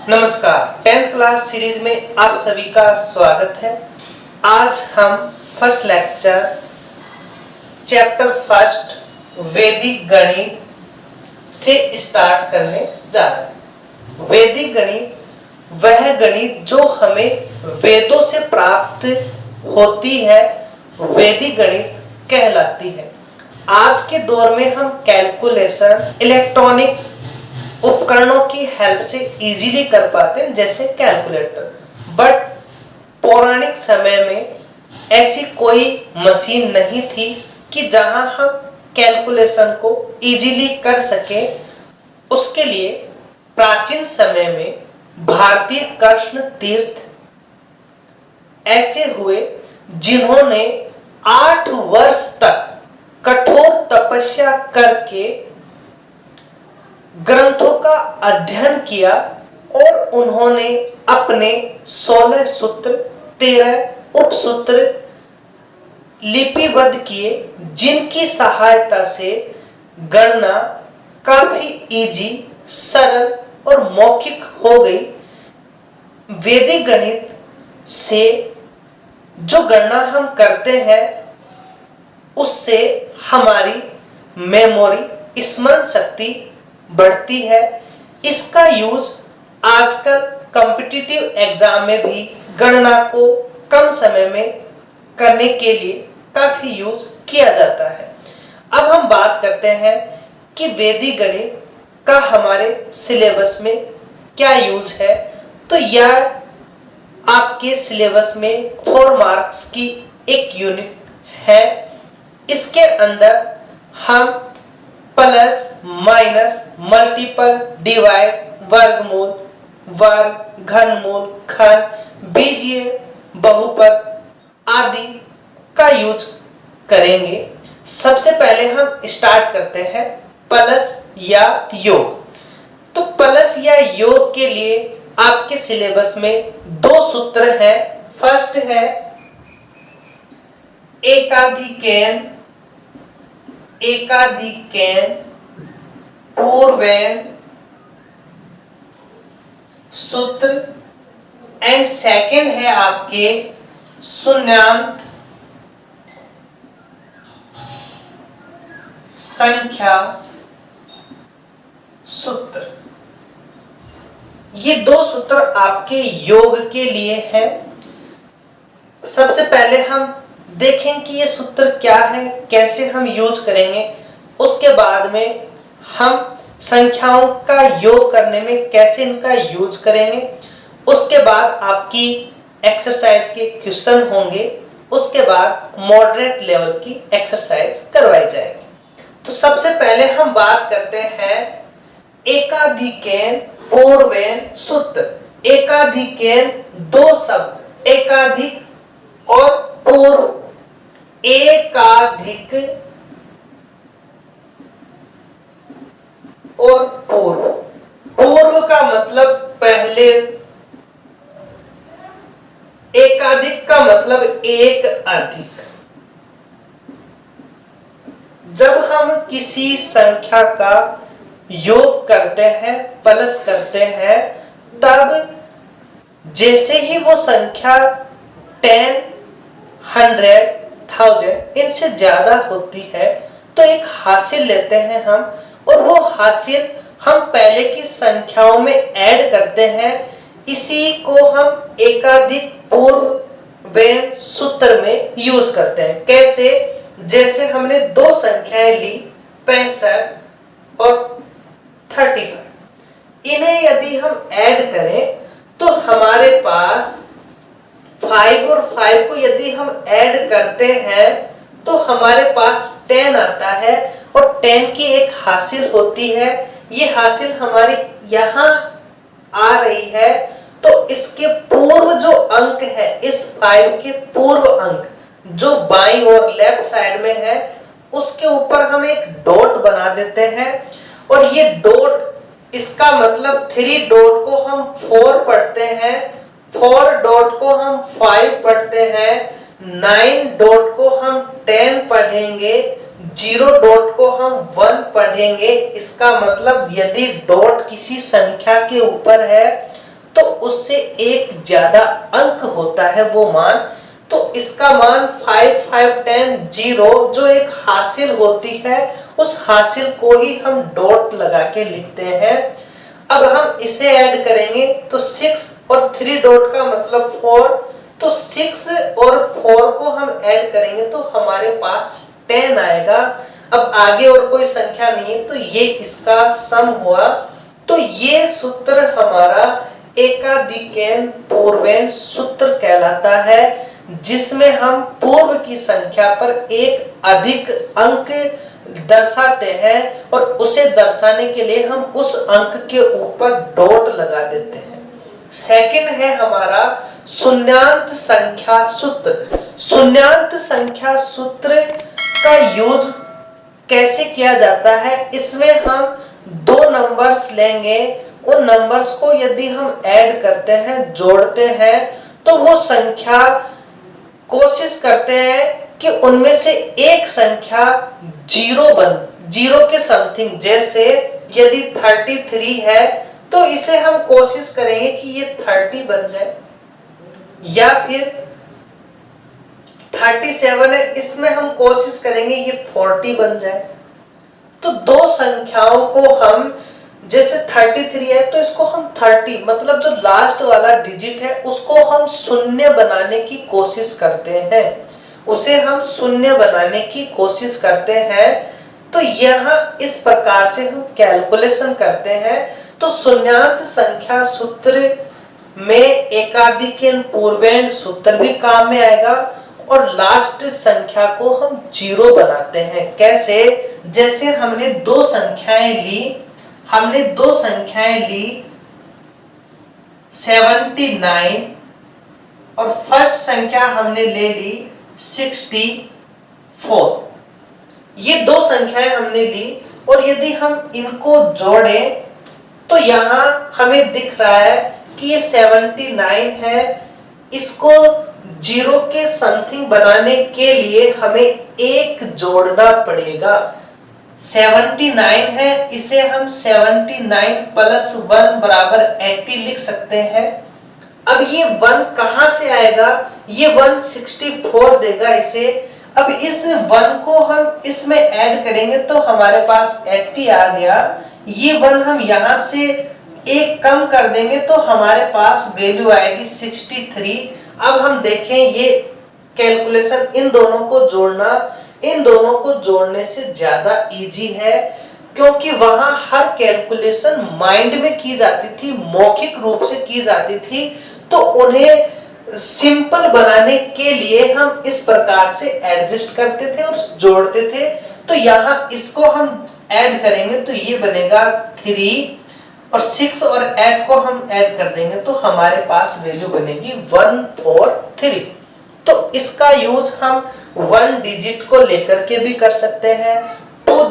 नमस्कार, 10th class series में आप सभी का स्वागत है। आज हम फर्स्ट लेक्चर चैप्टर फर्स्ट वैदिक गणित से स्टार्ट करने जा रहे हैं। वैदिक गणित वह गणित जो हमें वेदों से प्राप्त होती है, वैदिक गणित कहलाती है। आज के दौर में हम कैलकुलेशन इलेक्ट्रॉनिक उपकरणों की हेल्प से इजीली कर पाते हैं, जैसे कैलकुलेटर। बट पौराणिक समय में ऐसी कोई मशीन नहीं थी कि जहां हम कैलकुलेशन को इजीली कर सके। उसके लिए प्राचीन समय में भारतीय कृष्ण तीर्थ ऐसे हुए जिन्होंने 8 वर्ष तक कठोर तपस्या करके ग्रंथों का अध्ययन किया और उन्होंने अपने 16 सूत्र 13 उपसूत्र लिपिबद्ध किए, जिनकी सहायता से गणना काफी इजी, सरल और मौखिक हो गई। वैदिक गणित से जो गणना हम करते हैं उससे हमारी मेमोरी, स्मरण शक्ति बढ़ती है। इसका यूज आजकल कॉम्पिटिटिव एग्जाम में भी गणना को कम समय में करने के लिए काफी यूज किया जाता है। अब हम बात करते हैं कि वैदिक गणित का हमारे सिलेबस में क्या यूज है। तो यह आपके सिलेबस में 4 मार्क्स की एक यूनिट है। इसके अंदर हम प्लस, माइनस, मल्टीपल, डिवाइड, वर्गमूल, वर्ग, घनमूल, घन, बीजीय बहुपद आदि का यूज करेंगे। सबसे पहले हम स्टार्ट करते हैं प्लस या योग। तो प्लस या योग के लिए आपके सिलेबस में 2 सूत्र हैं। फर्स्ट है एकाधिकैन, पूर्वैन सूत्र, एंड सेकंड है आपके शून्यांत संख्या सूत्र। ये 2 सूत्र आपके योग के लिए है। सबसे पहले हम देखें कि ये सूत्र क्या है, कैसे हम यूज करेंगे। उसके बाद में हम संख्याओं का योग करने में कैसे इनका यूज करेंगे। उसके बाद आपकी एक्सरसाइज के क्वेश्चन होंगे। उसके बाद मॉडरेट लेवल की एक्सरसाइज करवाई जाएगी। तो सबसे पहले हम बात करते हैं एकाधिकैन पूर्वैन सूत्र। एकाधिकैन 2 शब्द, एकाधिक और पूर्व। एकाधिक और पूर्व। पूर्व का मतलब पहले, एकाधिक का मतलब एक अधिक। जब हम किसी संख्या का योग करते हैं, प्लस करते हैं, तब जैसे ही वो संख्या 10, 100, 1000 इनसे ज्यादा होती है तो एक हासिल लेते हैं हम, और वो हासिल हम पहले की संख्याओं में ऐड करते हैं। इसी को हम एकाधिक पूर्वैन सूत्र में यूज करते हैं। कैसे? जैसे हमने 2 संख्याएं ली, 65 और 35। इन्हें यदि हम ऐड करें तो हमारे पास 5 और 5 को यदि हम ऐड करते हैं तो हमारे पास 10 आता है, और 10 की एक हासिल होती है। ये हासिल हमारी यहां आ रही है। तो इसके पूर्व जो अंक है, इस 5 के पूर्व अंक जो बाईं और लेफ्ट साइड में है, उसके ऊपर हम एक डॉट बना देते हैं। और ये डॉट, इसका मतलब 3 डॉट को हम 4 पढ़ते हैं, 4 डॉट को हम 5 पढ़ते हैं, 9 डॉट को हम 10 पढ़ेंगे, 0 डॉट को हम 1 पढ़ेंगे। इसका मतलब यदि डॉट किसी संख्या के ऊपर है तो उससे एक ज्यादा अंक होता है वो मान, तो इसका मान 5 5 10 0 जो एक हासिल होती है, उस हासिल को ही हम डॉट लगा के लिखते हैं। अब हम इसे ऐड करेंगे तो 6 और 3 डॉट का मतलब 4, तो 6 और 4 को हम ऐड करेंगे तो हमारे पास 10 आएगा। अब आगे और कोई संख्या नहीं है तो ये इसका सम हुआ। तो ये सूत्र हमारा एकाधिकैन पूर्वेन सूत्र कहलाता है, जिसमें हम पूर्व की संख्या पर एक अधिक अंक दर्शाते हैं और उसे दर्शाने के लिए हम उस अंक के ऊपर डॉट लगा देते हैं। सेकंड है हमारा शून्यांत संख्या सूत्र। शून्यांत संख्या सूत्र का यूज कैसे किया जाता है, इसमें हम दो नंबर्स लेंगे, उन नंबर्स को यदि हम ऐड करते हैं, जोड़ते हैं, तो वो संख्या कोशिश करते हैं कि उनमें से एक संख्या जीरो के समथिंग, जैसे यदि 33 है तो इसे हम कोशिश करेंगे कि ये 30 बन जाए, या फिर 37 है, इसमें हम कोशिश करेंगे ये 40 बन जाए। तो दो संख्याओं को हम, जैसे 33 है तो इसको हम 30 मतलब जो लास्ट वाला डिजिट है उसको हम शून्य बनाने की कोशिश करते हैं, उसे हम शून्य बनाने की कोशिश करते हैं। तो यहाँ इस प्रकार से हम कैलकुलेशन करते हैं। तो शून्यांत संख्या सूत्र में एकाधिकैन पूर्वेन सूत्र भी काम में आएगा और लास्ट संख्या को हम जीरो बनाते हैं। कैसे? जैसे हमने दो संख्याएं ली 79 और फर्स्ट संख्या हमने ले ली 64। ये दो संख्याएं हमने ली और यदि हम इनको जोड़ें तो यहां हमें दिख रहा है कि ये 79 है, इसको जीरो के समथिंग बनाने के लिए हमें एक जोड़ना पड़ेगा। 79 है, इसे हम 79 प्लस 1 बराबर 80 लिख सकते हैं। अब ये 1 कहां से आएगा? ये 1 64 देगा इसे। अब इस 1 को हम इसमें ऐड करेंगे तो हमारे पास 80 आ गया। ये 1 हम यहां से एक कम कर देंगे तो हमारे पास वैल्यू आएगी 63। अब हम देखें ये कैलकुलेशन, इन दोनों को जोड़ना, इन दोनों को जोड़ने से ज्यादा इजी है, क्योंकि वहां हर कैलकुलेशन माइंड में की जाती थी, मौखिक रूप से की जाती थी। तो उन्हें सिंपल बनाने के लिए हम इस प्रकार से एडजस्ट करते थे और जोड़ते थे। तो यहाँ इसको हम ऐड करेंगे तो ये बनेगा 3 और 6 और 8 को हम ऐड कर देंगे तो हमारे पास वैल्यू बनेगी 143। तो इसका यूज हम 1 डिजिट को लेकर के भी कर सकते हैं, 2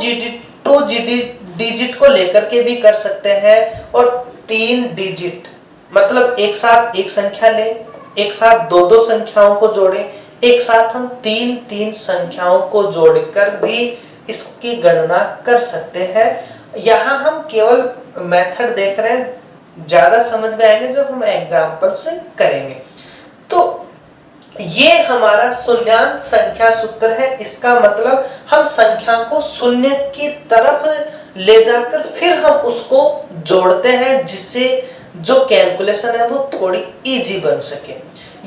डिजिट को लेकर के भी कर सकते हैं और 3 डिजिट मतलब एक साथ एक संख्या लें, एक साथ दो संख्याओं को जोड़ें, एक साथ हम 3 संख्याओं को जोड़कर भी इसकी गणना कर सकते हैं। यहाँ हम केवल मेथड देख रहे हैं, ज्यादा समझ में आएंगे जब हम एग्जाम्पल से करेंगे। तो ये हमारा शून्यांत संख्या सूत्र है। इसका मतलब हम संख्या को शून्य की तरफ ले जाकर फिर हम उसको जोड़ते हैं, जिससे जो कैलकुलेशन है वो थोड़ी इजी बन सके।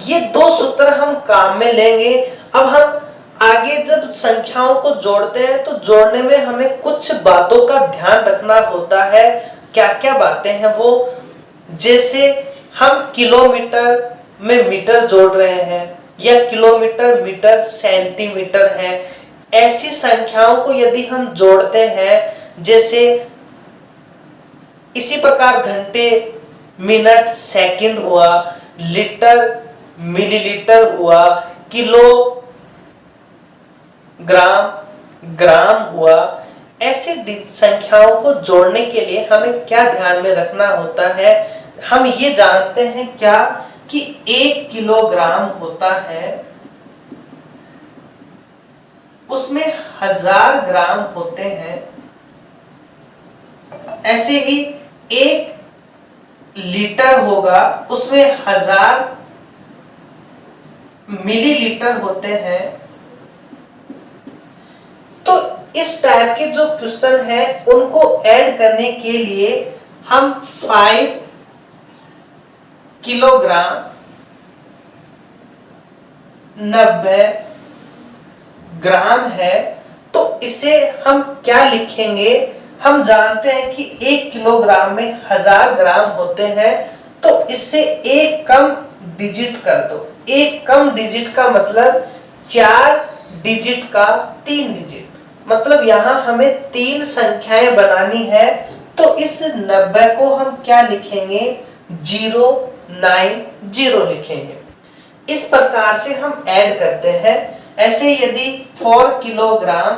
ये दो सूत्र हम काम में लेंगे। अब हम आगे जब संख्याओं को जोड़ते हैं तो जोड़ने में हमें कुछ बातों का ध्यान रखना होता है। क्या क्या बातें हैं वो? जैसे हम किलोमीटर में मीटर जोड़ रहे हैं या किलोमीटर मीटर सेंटीमीटर है, ऐसी संख्याओं को यदि हम जोड़ते हैं, जैसे इसी प्रकार घंटे मिनट सेकंड हुआ, लीटर मिलीलीटर हुआ, किलो ग्राम हुआ, ऐसी संख्याओं को जोड़ने के लिए हमें क्या ध्यान में रखना होता है? हम ये जानते हैं क्या कि 1 किलोग्राम होता है, उसमें 1000 ग्राम होते हैं। ऐसे ही 1 लीटर होगा उसमें 1000 मिलीलीटर होते हैं। तो इस टाइप के जो क्वेश्चन है उनको ऐड करने के लिए हम 5 किलोग्राम 90 ग्राम है, तो इसे हम क्या लिखेंगे? हम जानते हैं कि 1 किलोग्राम में 1000 ग्राम होते हैं, तो इससे एक कम डिजिट कर दो। एक कम डिजिट का मतलब 4 डिजिट का 3 डिजिट, मतलब यहां हमें 3 संख्याएं बनानी है। तो इस 90 को हम क्या लिखेंगे? 090 लिखेंगे। इस प्रकार से हम ऐड करते हैं। ऐसे यदि 4 किलोग्राम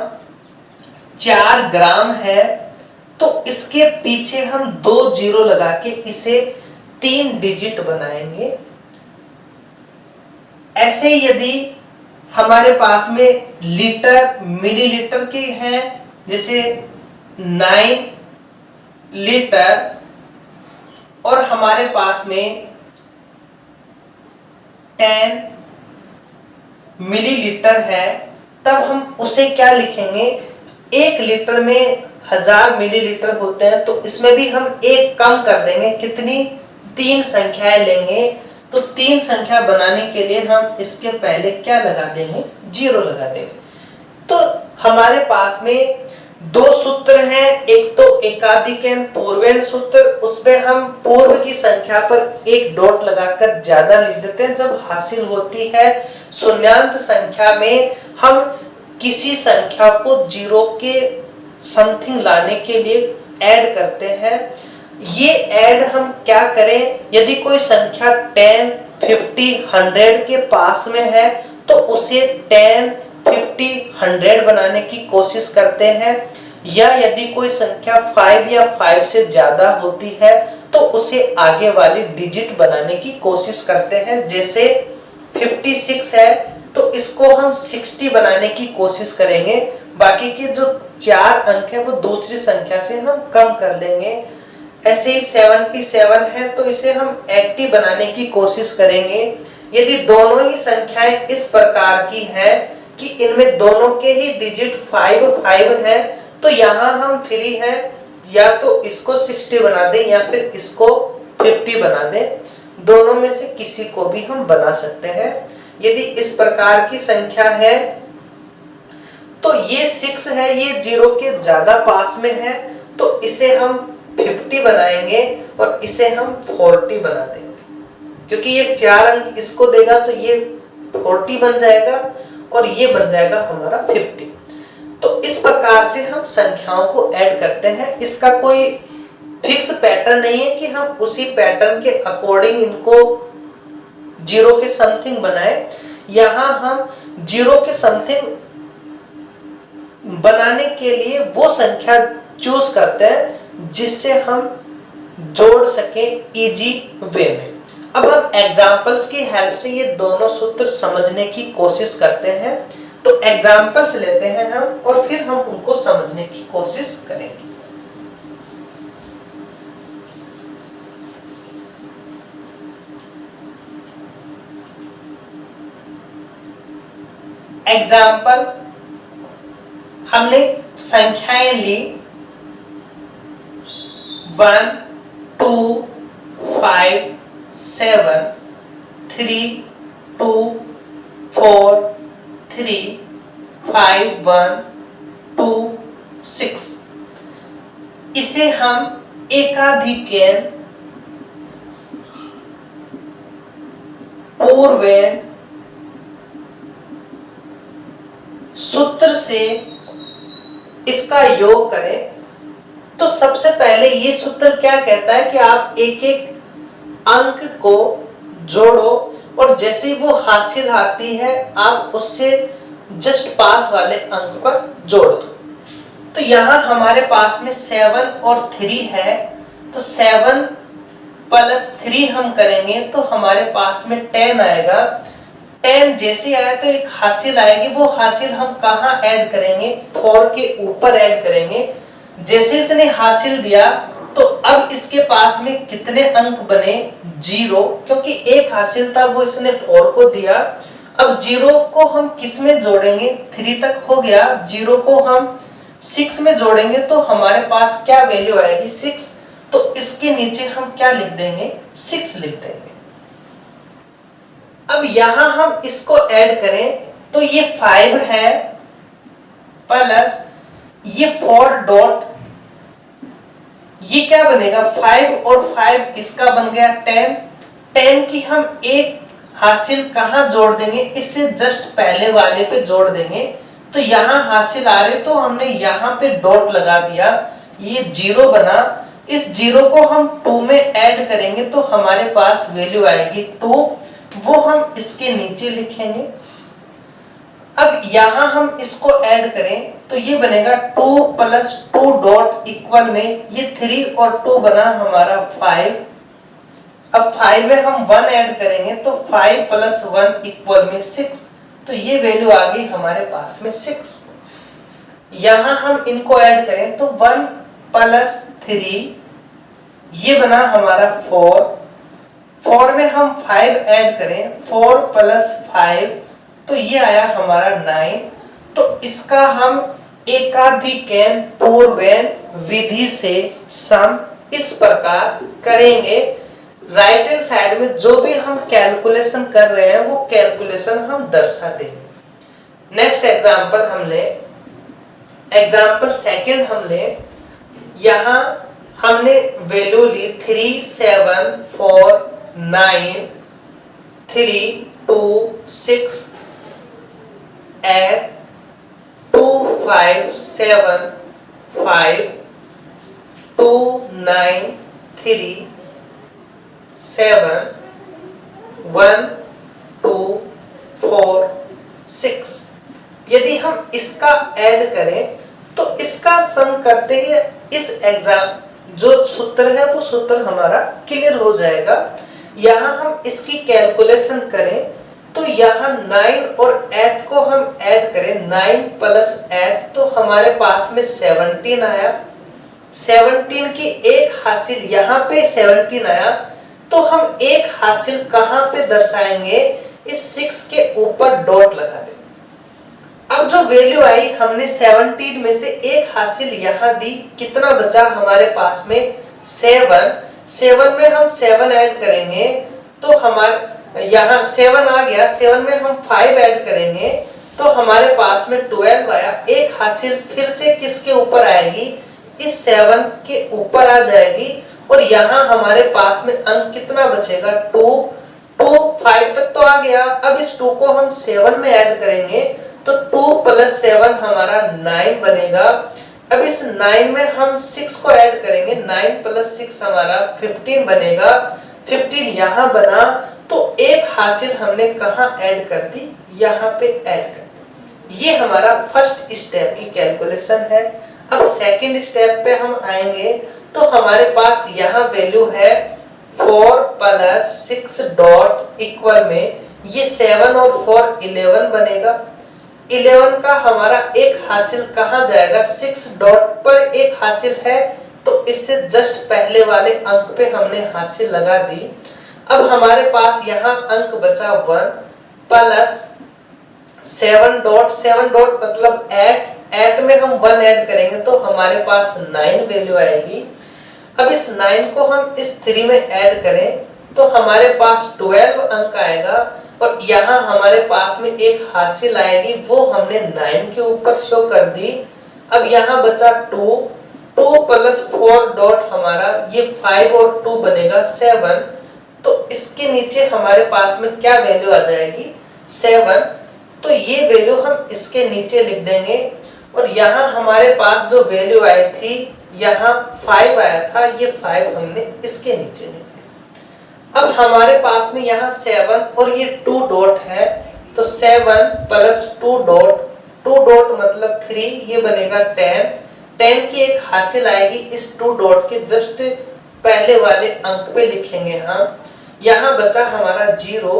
4 ग्राम है तो इसके पीछे हम 2 जीरो लगा के इसे 3 डिजिट बनाएंगे। ऐसे यदि हमारे पास में लीटर मिलीलीटर के हैं, जैसे 9 लीटर, और हमारे पास में 10 मिलीलीटर है, तब हम उसे क्या लिखेंगे? 1 लीटर में 1000 मिलीलीटर होते हैं, तो इसमें भी हम एक कम कर देंगे। कितनी? 3 संख्याएं लेंगे। तो 3 संख्या बनाने के लिए हम इसके पहले क्या लगा देंगे? 0 लगा देंगे। तो हमारे पास में 2 सूत्र हैं, एक तो एकाधिकन पूर्वेन सूत्र, उसमें हम पूर्व की संख्या पर एक डॉट लगाकर ज्यादा लिख देते हैं। जब हासिल होती है शून्यांत संख्या में, हम किसी संख्या को 0 के समथिंग लाने के लिए ऐड करते हैं। ये ऐड हम क्या करें? यदि कोई संख्या 10, 50, 100 के पास में है तो उसे 10, 50, 100 बनाने की कोशिश करते हैं, या यदि कोई संख्या 5 या 5 से ज्यादा होती है तो उसे आगे वाली डिजिट बनाने की कोशिश करते हैं। जैसे 56 है तो इसको हम 60 बनाने की कोशिश करेंगे। बाकी के जो 4 अंक है वो दूसरी संख्या से हम कम कर लेंगे। ऐसे ही 77 है तो इसे हम 80 बनाने की कोशिश करेंगे। यदि दोनों ही संख्याएं इस प्रकार की हैं कि इनमें दोनों के ही डिजिट 5 है, तो यहां हम फ्री हैं, या तो इसको 60 बना दें या फिर इसको 50 बना दें। दोनों में से किसी को भी हम बना सकते हैं। यदि इस प्रकार की संख्या है तो ये 6 है, ये 0 के ज्यादा पास में है, तो इसे हम 50 बनाएंगे और इसे हम 40 बना देंगे, क्योंकि ये 4 अंक इसको देगा तो ये 40 बन जाएगा और ये बन जाएगा हमारा 50। तो इस प्रकार से हम संख्याओं को ऐड करते हैं। इसका कोई फिक्स पैटर्न नहीं है कि हम उसी पैटर्न के अकॉर्डिंग इनको 0 के समथिंग बनाए। यहां हम 0 के समथिंग बनाने के लिए वो संख्या चूज करते हैं जिससे हम जोड़ सके इजी वे में। अब हम एग्जांपल्स की हेल्प से ये दोनों सूत्र समझने की कोशिश करते हैं। तो एग्जांपल्स लेते हैं हम और फिर हम उनको समझने की कोशिश करेंगे। एग्जांपल, हमने संख्याएं ली 1, 2, 5, 7, 3, 2, 4, 3, 5, 1, 2, 6। इसे हम एकाधिकन पूर्वेन सूत्र से इसका योग करें। तो सबसे पहले ये सूत्र क्या कहता है कि आप एक एक अंक को जोड़ो और जैसे ही वो हासिल आती है आप उससे जस्ट पास वाले अंक पर जोड़ दो। तो यहां हमारे पास में 7 और 3 है, तो 7 प्लस 3 हम करेंगे तो हमारे पास में 10 आएगा। 10 जैसे आया तो एक हासिल आएगी, वो हासिल हम कहां ऐड करेंगे? 4 के ऊपर ऐड करेंगे। जैसे इसने हासिल दिया तो अब इसके पास में कितने अंक बने, 0, क्योंकि 1 हासिल था वो इसने 4 को दिया। अब 0 को हम किस में जोड़ेंगे, 3 तक हो गया, 0 को हम 6 में जोड़ेंगे तो हमारे पास क्या वैल्यू आएगी, 6। तो इसके नीचे हम क्या लिख देंगे, 6 लिख देंगे। अब यहां हम इसको ऐड करें तो ये 5 है प्लस ये 4 डॉट, ये क्या बनेगा, 5 और 5 इसका बन गया 10। 10 की हम एक हासिल कहां जोड़ देंगे, इससे जस्ट पहले वाले पे जोड़ देंगे। तो यहां हासिल आ रहे तो हमने यहां पे डॉट लगा दिया, ये 0 बना। इस 0 को हम 2 में ऐड करेंगे तो हमारे पास वैल्यू आएगी 2, वो हम इसके नीचे लिखेंगे। अब यहां हम इसको ऐड करें तो ये बनेगा 2 प्लस 2 डॉट इक्वल में ये 3 और 2 बना हमारा 5। अब 5 में हम 1 ऐड करेंगे तो 5 प्लस 1 इक्वल में 6। तो ये वैल्यू आ गई हमारे पास में 6। यहां हम इनको ऐड करें तो 1 प्लस 3 ये बना हमारा 4। 4 में हम 5 ऐड करें, 4 प्लस 5 तो ये आया हमारा 9। तो इसका हम एकाधिकैन पूर्वैन विधि से सम इस प्रकार करेंगे। राइट हैंड साइड में जो भी हम कैलकुलेशन कर रहे हैं वो कैलकुलेशन हम दर्शा देंगे। नेक्स्ट एग्जांपल हम ले, एग्जांपल सेकंड हम ले। यहां हमने वैल्यू ली 3 7 4 9 3 2 6 8 2 5 7 5 2 9 3 7 1 2 4 6। यदि हम इसका ऐड करें तो इसका सम करते ही इस एग्जाम जो सूत्र है वो सूत्र हमारा क्लियर हो जाएगा। यहां हम इसकी कैलकुलेशन करें तो यहां 9 और 8 को हम ऐड करें, 9 प्लस 8 तो हमारे पास में 17 आया। 17 की एक हासिल यहां पे 17 आया तो हम एक हासिल कहां पे दर्शाएंगे, इस 6 के ऊपर डॉट लगा दें। अब जो वैल्यू आई हमने 17 में से एक हासिल यहां दी, कितना बचा हमारे पास में 7। 7 में हम 7 ऐड करेंगे तो हमारे यहां 7 आ गया, 7 में हम 5 ऐड करेंगे तो हमारे पास में 12 आया। एक हासिल फिर से किसके ऊपर आएगी, इस 7 के ऊपर आ जाएगी और यहां हमारे पास में अंक कितना बचेगा 2। 2 5 तक तो आ गया। अब इस 2 को हम 7 में ऐड करेंगे तो 2 प्लस 7 हमारा 9 बनेगा। अब इस 9 में हम 6 को ऐड करेंगे, 9 प्लस 6 हमारा 15 बनेगा। 15 यहां बना तो एक हासिल हमने कहां ऐड कर दी, यहां पे ऐड कर दी। ये हमारा फर्स्ट स्टेप की कैलकुलेशन है। अब सेकंड स्टेप पे हम आएंगे तो हमारे पास यहां वैल्यू है 4 प्लस 6 डॉट इक्वल में ये 7 और 4 11 बनेगा। 11 का हमारा एक हासिल कहां जाएगा, 6 डॉट पर एक हासिल है तो इससे जस्ट पहले वाले अंक पे हमने हासिल लगा दी। अब हमारे पास यहां अंक बचा 1 प्लस 7 डॉट, 7 डॉट मतलब 8 में हम 1 ऐड करेंगे तो हमारे पास 9 वैल्यू आएगी। अब इस 9 को हम इस 3 में ऐड करें तो हमारे पास 12 अंक आएगा और यहाँ हमारे पास में एक हासिल आएगी, वो हमने 9 के ऊपर शो कर दी। अब यहाँ बचा 2 प्लस 4 डॉट हमारा ये 5 और 2 बनेगा 7। तो इसके नीचे हमारे पास में क्या वैल्यू आ जाएगी 7। तो ये वैल्यू हम इसके नीचे लिख देंगे और यहाँ हमारे पास जो वैल्यू आई थी यहाँ 5 आया था, ये 5 हमने इसके नीचे लिख दिया। अब हमारे पास में यहाँ 7 और ये 2 डॉट है तो 7 प्लस 2 डॉट मतलब 3, ये बनेगा 10। 10 की एक हासिल आएगी, इस 2 डॉट के जस्ट पहले वाले अंक पे लिखेंगे हम। यहाँ बचा हमारा 0।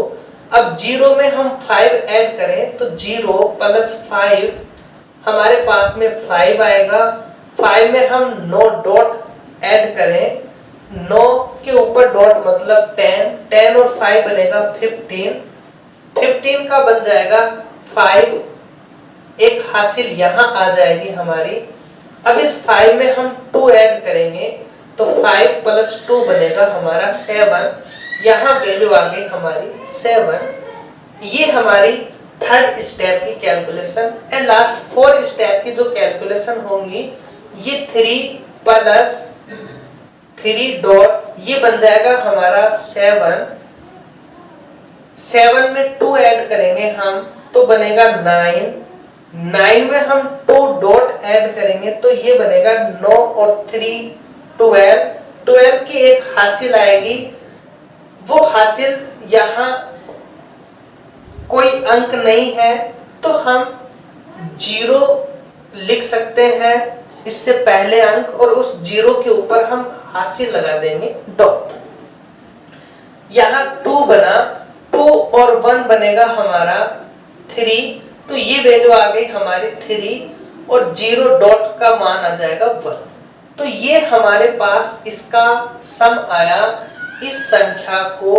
अब 0 में हम 5 ऐड करें तो 0 प्लस 5 हमारे पास में 5 आएगा। 5 में हम 9 डॉट ऐड करें, 9 के ऊपर डॉट मतलब 10, 10 और 5 बनेगा 15, 15 का बन जाएगा 5, एक हासिल यहाँ आ जाएगी हमारी। अब इस 5 में हम 2 ऐड करेंगे तो 5 प्लस 2 बनेगा हमारा 7, यहाँ वैल्यू आ गई हमारी 7। ये हमारी थर्ड स्टेप की कैलकुलेशन। एंड लास्ट 4 स्टेप की जो कैलकुलेशन होंगी, ये 3 प्लस 3 डॉट ये बन जाएगा हमारा 7, 7 में 2 ऐड करेंगे हम तो बनेगा 9, 9 में हम 2 डॉट ऐड करेंगे तो ये बनेगा 9 और 3 12, 12 की एक हासिल आएगी, वो हासिल यहाँ कोई अंक नहीं है तो हम 0 लिख सकते हैं इससे पहले अंक, और उस 0 के ऊपर हम हासिल लगा देंगे डॉट। यहाँ 2 बना, 2 और 1 बनेगा हमारा 3, तो ये वैल्यू आ गई हमारी 3 और 0 डॉट का मान आ जाएगा 1। तो ये हमारे पास इसका सम आया इस संख्या को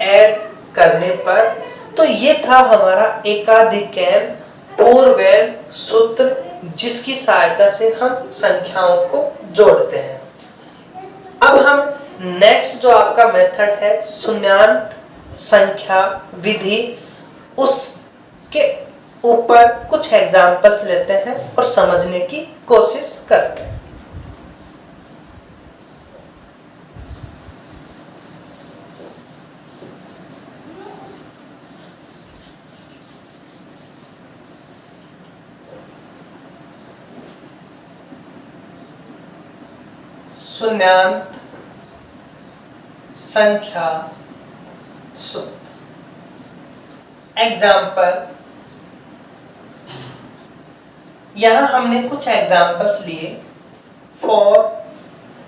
ऐड करने पर। तो ये था हमारा एकाधिकैन पूर्वैन सूत्र, जिसकी सहायता से हम संख्याओं को जोड़ते हैं। अब हम नेक्स्ट जो आपका मेथड है शून्यान्त संख्या विधि, उसके ऊपर कुछ एग्जांपल्स लेते हैं और समझने की कोशिश करते हैं। शून्यान्त संख्या सूत्र। एग्जाम्पल, यहां हमने कुछ एग्जाम्पल्स लिए 4,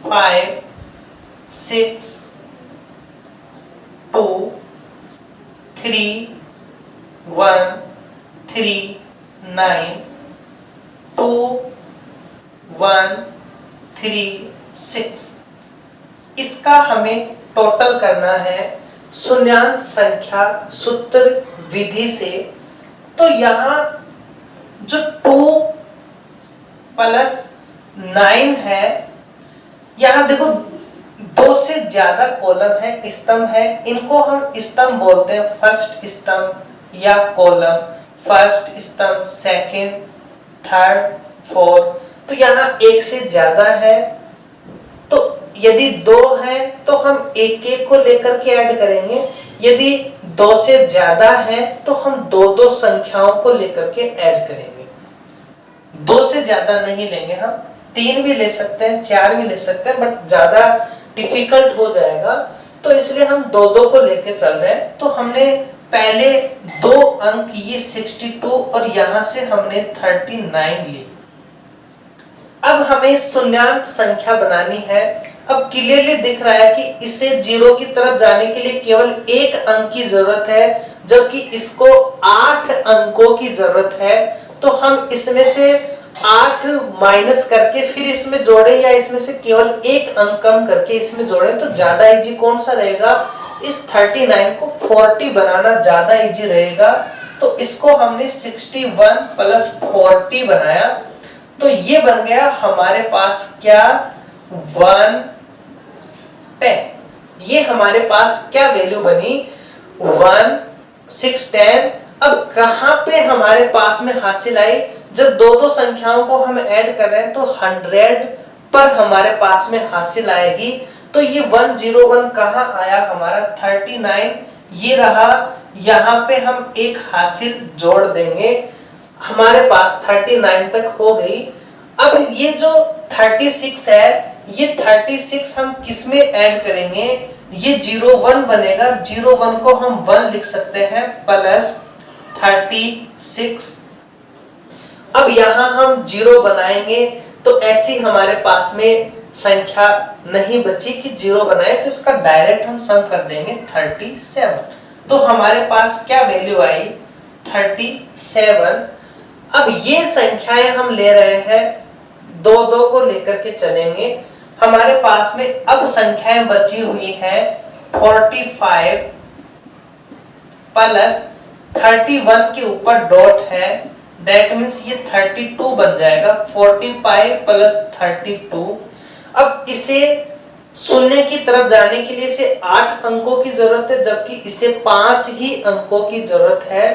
5, 6, 2, 3, 1, 3, 9, 2, 1, 3, 6। इसका हमें टोटल करना है शून्यान्त संख्या सूत्र विधि से। तो यहाँ जो 2 प्लस 9 है, यहाँ देखो 2 से ज्यादा कॉलम है, स्तंभ है, इनको हम स्तंभ बोलते हैं, फर्स्ट स्तंभ या कॉलम, फर्स्ट स्तंभ, सेकंड, थर्ड, फोर्थ। तो यहाँ 1 से ज्यादा है, तो यदि 2 है तो हम एक एक को लेकर के ऐड करेंगे, यदि 2 से ज्यादा है तो हम 2 संख्याओं को लेकर के ऐड करेंगे। 2 से ज्यादा नहीं लेंगे, हम 3 भी ले सकते हैं, 4 भी ले सकते हैं, बट ज्यादा डिफिकल्ट हो जाएगा, तो इसलिए हम 2 को लेके चल रहे हैं। तो हमने पहले 2 अंक ये 62 और यहां से हमने 39 ली। अब हमें शून्यान्त संख्या बनानी है। अब क्लियरली दिख रहा है कि इसे 0 की तरफ जाने के लिए केवल 1 अंक की जरूरत है, जबकि इसको 8 अंकों की जरूरत है। तो हम इसमें से 8 माइनस करके फिर इसमें जोड़ें, या इसमें से केवल 1 अंक कम करके इसमें जोड़ें, तो ज्यादा इजी कौन सा रहेगा? इस 39 को 40 बनाना ज्यादा इजी रहेगा। तो इसको हमने 61 प्लस 40 बनाया, तो ये बन गया हमारे पास क्या? 110। ये हमारे पास क्या वैल्यू बनी? 1610। अब कहां पे हमारे पास में हासिल आई? जब 2 संख्याओं को हम ऐड कर रहे हैं तो 100 पर हमारे पास में हासिल आएगी। तो ये 101 कहां आया? हमारा 39 ये रहा। यहां पे हम एक हासिल जोड़ देंगे, हमारे पास 39 तक हो गई। अब ये जो 36 है, ये 36 हम किस में ऐड करेंगे? ये 01 बनेगा, 01 को हम 1 लिख सकते हैं, प्लस 36। अब यहां हम 0 बनाएंगे, तो ऐसी हमारे पास में संख्या नहीं बची कि 0 बनाए, तो इसका डायरेक्ट हम सम कर देंगे 37। तो हमारे पास क्या वैल्यू आई? 37। अब ये संख्याएं हम ले रहे हैं, 2 को लेकर के चलेंगे। हमारे पास में अब संख्याएं बची हुई हैं 45 प्लस 31 के ऊपर डॉट है, दैट मीन्स ये 32 बन जाएगा। 45 प्लस 32। अब इसे शून्य की तरफ जाने के लिए इसे 8 अंकों की जरूरत है, जबकि इसे 5 ही अंकों की जरूरत है।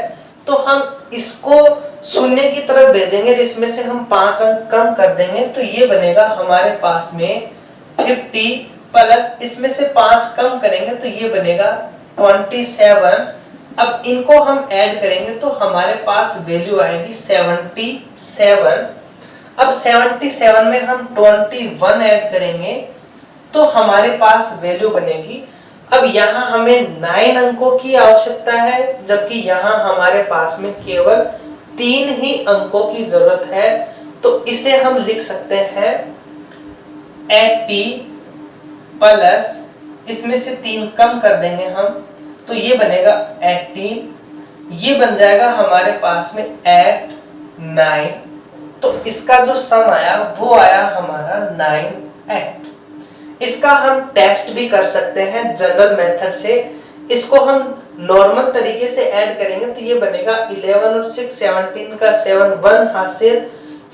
तो हम इसको शून्य की तरफ भेजेंगे, इसमें से हम 5 अंक कम कर देंगे, तो ये बनेगा हमारे पास में 50 प्लस इसमें से 5 कम करेंगे तो ये बनेगा 27। अब इनको हम ऐड करेंगे तो हमारे पास वैल्यू आएगी 77। अब 77 में हम 21 ऐड करेंगे तो हमारे पास वैल्यू बनेगी। अब यहाँ हमें 9 अंकों की आवश्यकता है, जबकि यहाँ हमारे पास में केवल 3 ही अंकों की जरूरत है। तो इसे हम लिख सकते हैं 80 प्लस इसमें से 3 कम कर देंगे हम, तो ये बनेगा 18। ये बन जाएगा हमारे पास में 8 9। तो इसका जो सम आया वो आया हमारा 9 8। इसका हम टेस्ट भी कर सकते हैं जनरल मेथड से। इसको हम नॉर्मल तरीके से ऐड करेंगे तो ये बनेगा 11 और 6 17 का 7 1 हासिल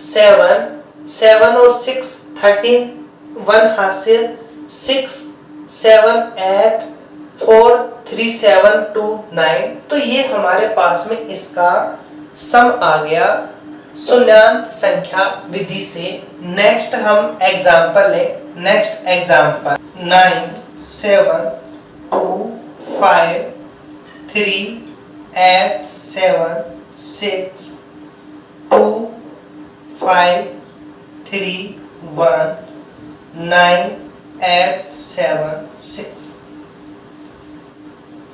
7 7 और 6 13 1 हासिल 6 7 8 4 3 7 2 9। तो ये हमारे पास में इसका सम आ गया शून्यांक संख्या विधि से। नेक्स्ट हम एग्जांपल लें। Next example 9 7 2 5 3 8 7 6 2 5 3 1 9 8 7 6।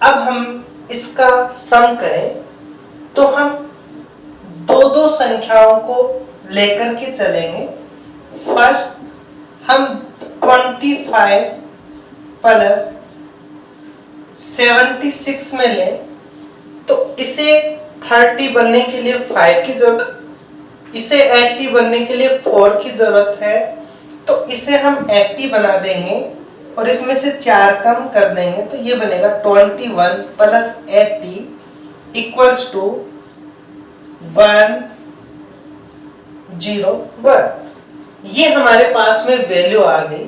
अब हम इसका सम करें तो हम दो संख्याओं को लेकर के चलेंगे। फर्स्ट हम 25 प्लस 76 में लें तो इसे 30 बनने के लिए 5 की जरूरत, इसे 80 बनने के लिए 4 की जरूरत है। तो इसे हम 80 बना देंगे और इसमें से 4 कम कर देंगे तो ये बनेगा 21 प्लस 80 इक्वल्स टू 1 0 1। ये हमारे पास में वैल्यू आ गई।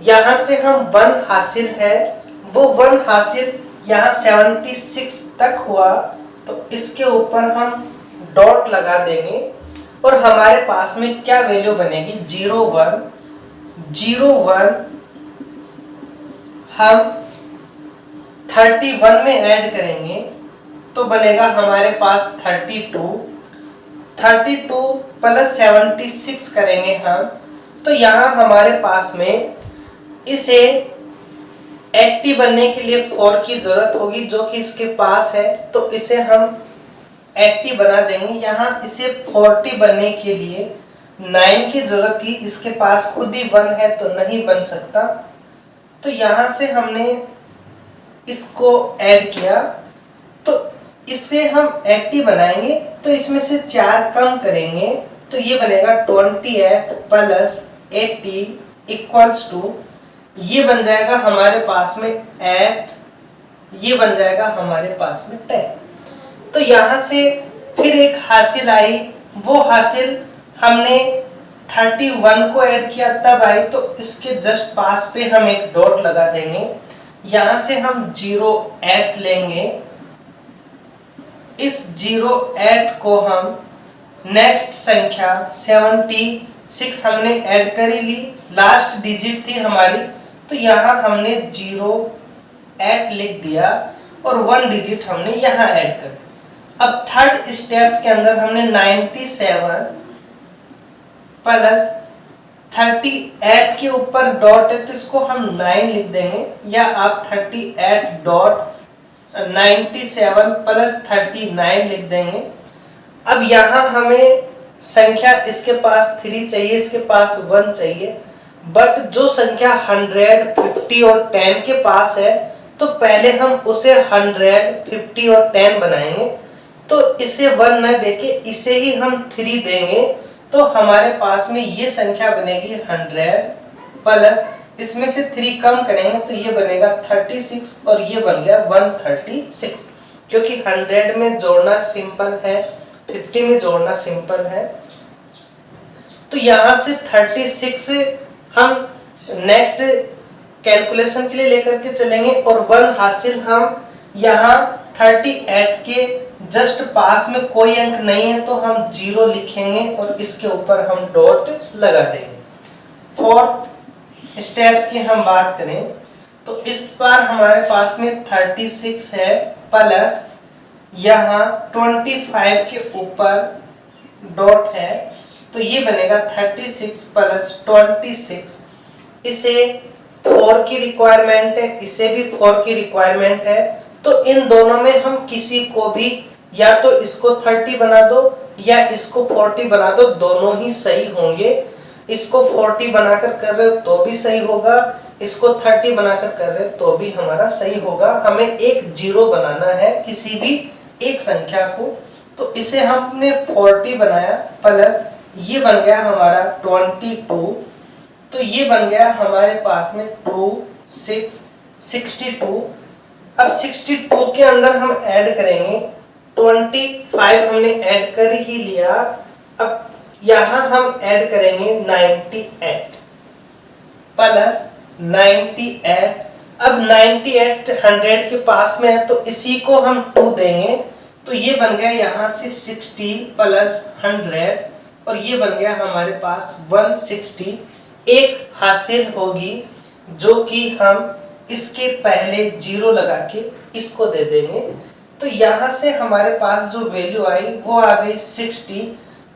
यहां से हम 1 हासिल है, वो 1 हासिल यहाँ 76 तक हुआ तो इसके ऊपर हम डॉट लगा देंगे और हमारे पास में क्या वैल्यू बनेगी 0 1 0 1। हम 31 में ऐड करेंगे तो बनेगा हमारे पास 32 प्लस 76 करेंगे हम तो यहाँ हमारे पास में इसे 80 बनने के लिए 4 की जरूरत होगी जो कि इसके पास है, तो इसे हम 80 बना देंगे। यहाँ इसे 40 बनने के लिए 9 की जरूरत थी, इसके पास खुद ही 1 है तो नहीं बन सकता। तो यहाँ से हमने इसको ऐड किया तो इसे हम 80 बनाएंगे तो इसमें से 4 कम करेंगे तो ये बनेगा 28 प्लस 80 इक्वल्स टू, ये बन जाएगा हमारे पास में 8, ये बन जाएगा हमारे पास में 10। तो यहाँ से फिर एक हासिल आई, वो हासिल हमने 31 को ऐड किया तब आई तो इसके जस्ट पास पे हम एक डॉट लगा देंगे। यहाँ से हम 08 लेंगे, इस 08 को हम नेक्स्ट संख्या 76 हमने ऐड कर ली, लास्ट डिजिट थी हमारी तो यहाँ हमने 08 लिख दिया और 1 डिजिट हमने यहाँ ऐड कर दिया। अब थर्ड स्टेप्स के अंदर हमने 97 प्लस 38 के ऊपर डॉट है तो इसको हम 9 लिख देंगे, या आप 38 डॉट 97 प्लस 39 लिख देंगे। अब यहाँ हमें संख्या इसके पास 3 चाहिए, इसके पास 1 चाहिए, बट जो संख्या 100, 50 और 10 के पास है तो पहले हम उसे 100, 50 और 10 बनाएंगे। तो इसे 1 न देके इसे ही हम 3 देंगे तो हमारे पास में ये संख्या बनेगी 100 प्लस इसमें से 3 कम करेंगे तो ये बनेगा 36 और ये बन गया 136। क्योंकि 100 में जोड़ना सिंपल है, 50 में जोड़ना सिंपल है, तो यहाँ से 36 हम नेक्स्ट कैलकुलेशन के लिए लेकर के चलेंगे और 1 हासिल हम यहाँ 38 के जस्ट पास में कोई अंक नहीं है तो हम 0 लिखेंगे और इसके ऊपर हम डॉट लगा देंगे। फोर्थ स्टेप्स की हम बात करें तो इस बार हमारे पास में 36 है प्लस यहाँ 25 के ऊपर डॉट है तो ये बनेगा 36 प्लस 26। इसे 4 की रिक्वायरमेंट है, इसे भी 4 की रिक्वायरमेंट है, तो इन दोनों में हम किसी को भी या तो इसको 30 बना दो या इसको 40 बना दो, दोनों ही सही होंगे। इसको 40 बनाकर कर रहे हो तो भी सही होगा, इसको 30 बनाकर कर रहे हो तो भी हमारा सही होगा। हमें एक 0 बनाना है किसी भी एक संख्या को, तो इसे हमने 40 बनाया प्लस ये बन गया हमारा 22, तो ये बन गया हमारे पास में 2 6 62। अब 62 के अंदर हम ऐड करेंगे 25, हमने ऐड कर ही लिया। अब यहां हम ऐड करेंगे 98 प्लस 98। अब 98 100 के पास में है तो इसी को हम 2 देंगे तो ये बन गया यहाँ से 60 प्लस 100 और ये बन गया हमारे पास 160। एक हासिल होगी जो कि हम इसके पहले 0 लगा के इसको दे देंगे, तो यहाँ से हमारे पास जो वैल्यू आई वो आ गई 60।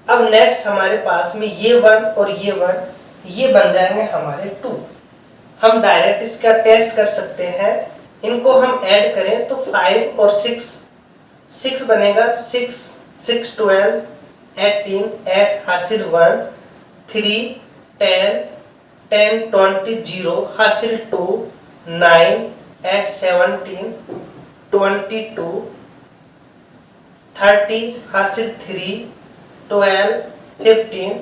अब नेक्स्ट हमारे पास में ये 1 और ये 1 ये बन जाएंगे हमारे 2। हम डायरेक्ट इसका टेस्ट कर सकते हैं, इनको हम ऐड करें तो 5 और 6 बनेगा 6 6 12 18 8 हासिल 1 3 10 10 20 0 हासिल 2 9 8 17 22 30 हासिल 3 12 15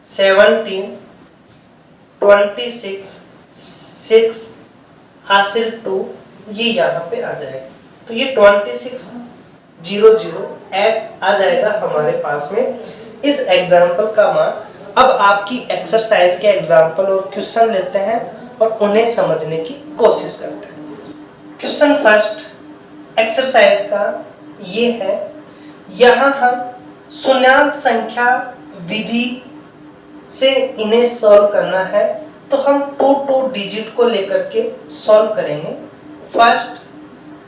17 26 6 हासिल 2, ये यहाँ पे आ जाएगा तो ये 26 0 0 8 आ जाएगा हमारे पास में इस एग्जाम्पल का मान। अब आपकी एक्सरसाइज के एग्जाम्पल और क्वेश्चन लेते हैं और उन्हें समझने की कोशिश करते हैं। क्वेश्चन फर्स्ट एक्सरसाइज का ये है, यहाँ हम शून्यांक संख्या विधि से इन्हें सॉल्व करना है, तो हम 2 डिजिट को लेकर के सॉल्व करेंगे। फर्स्ट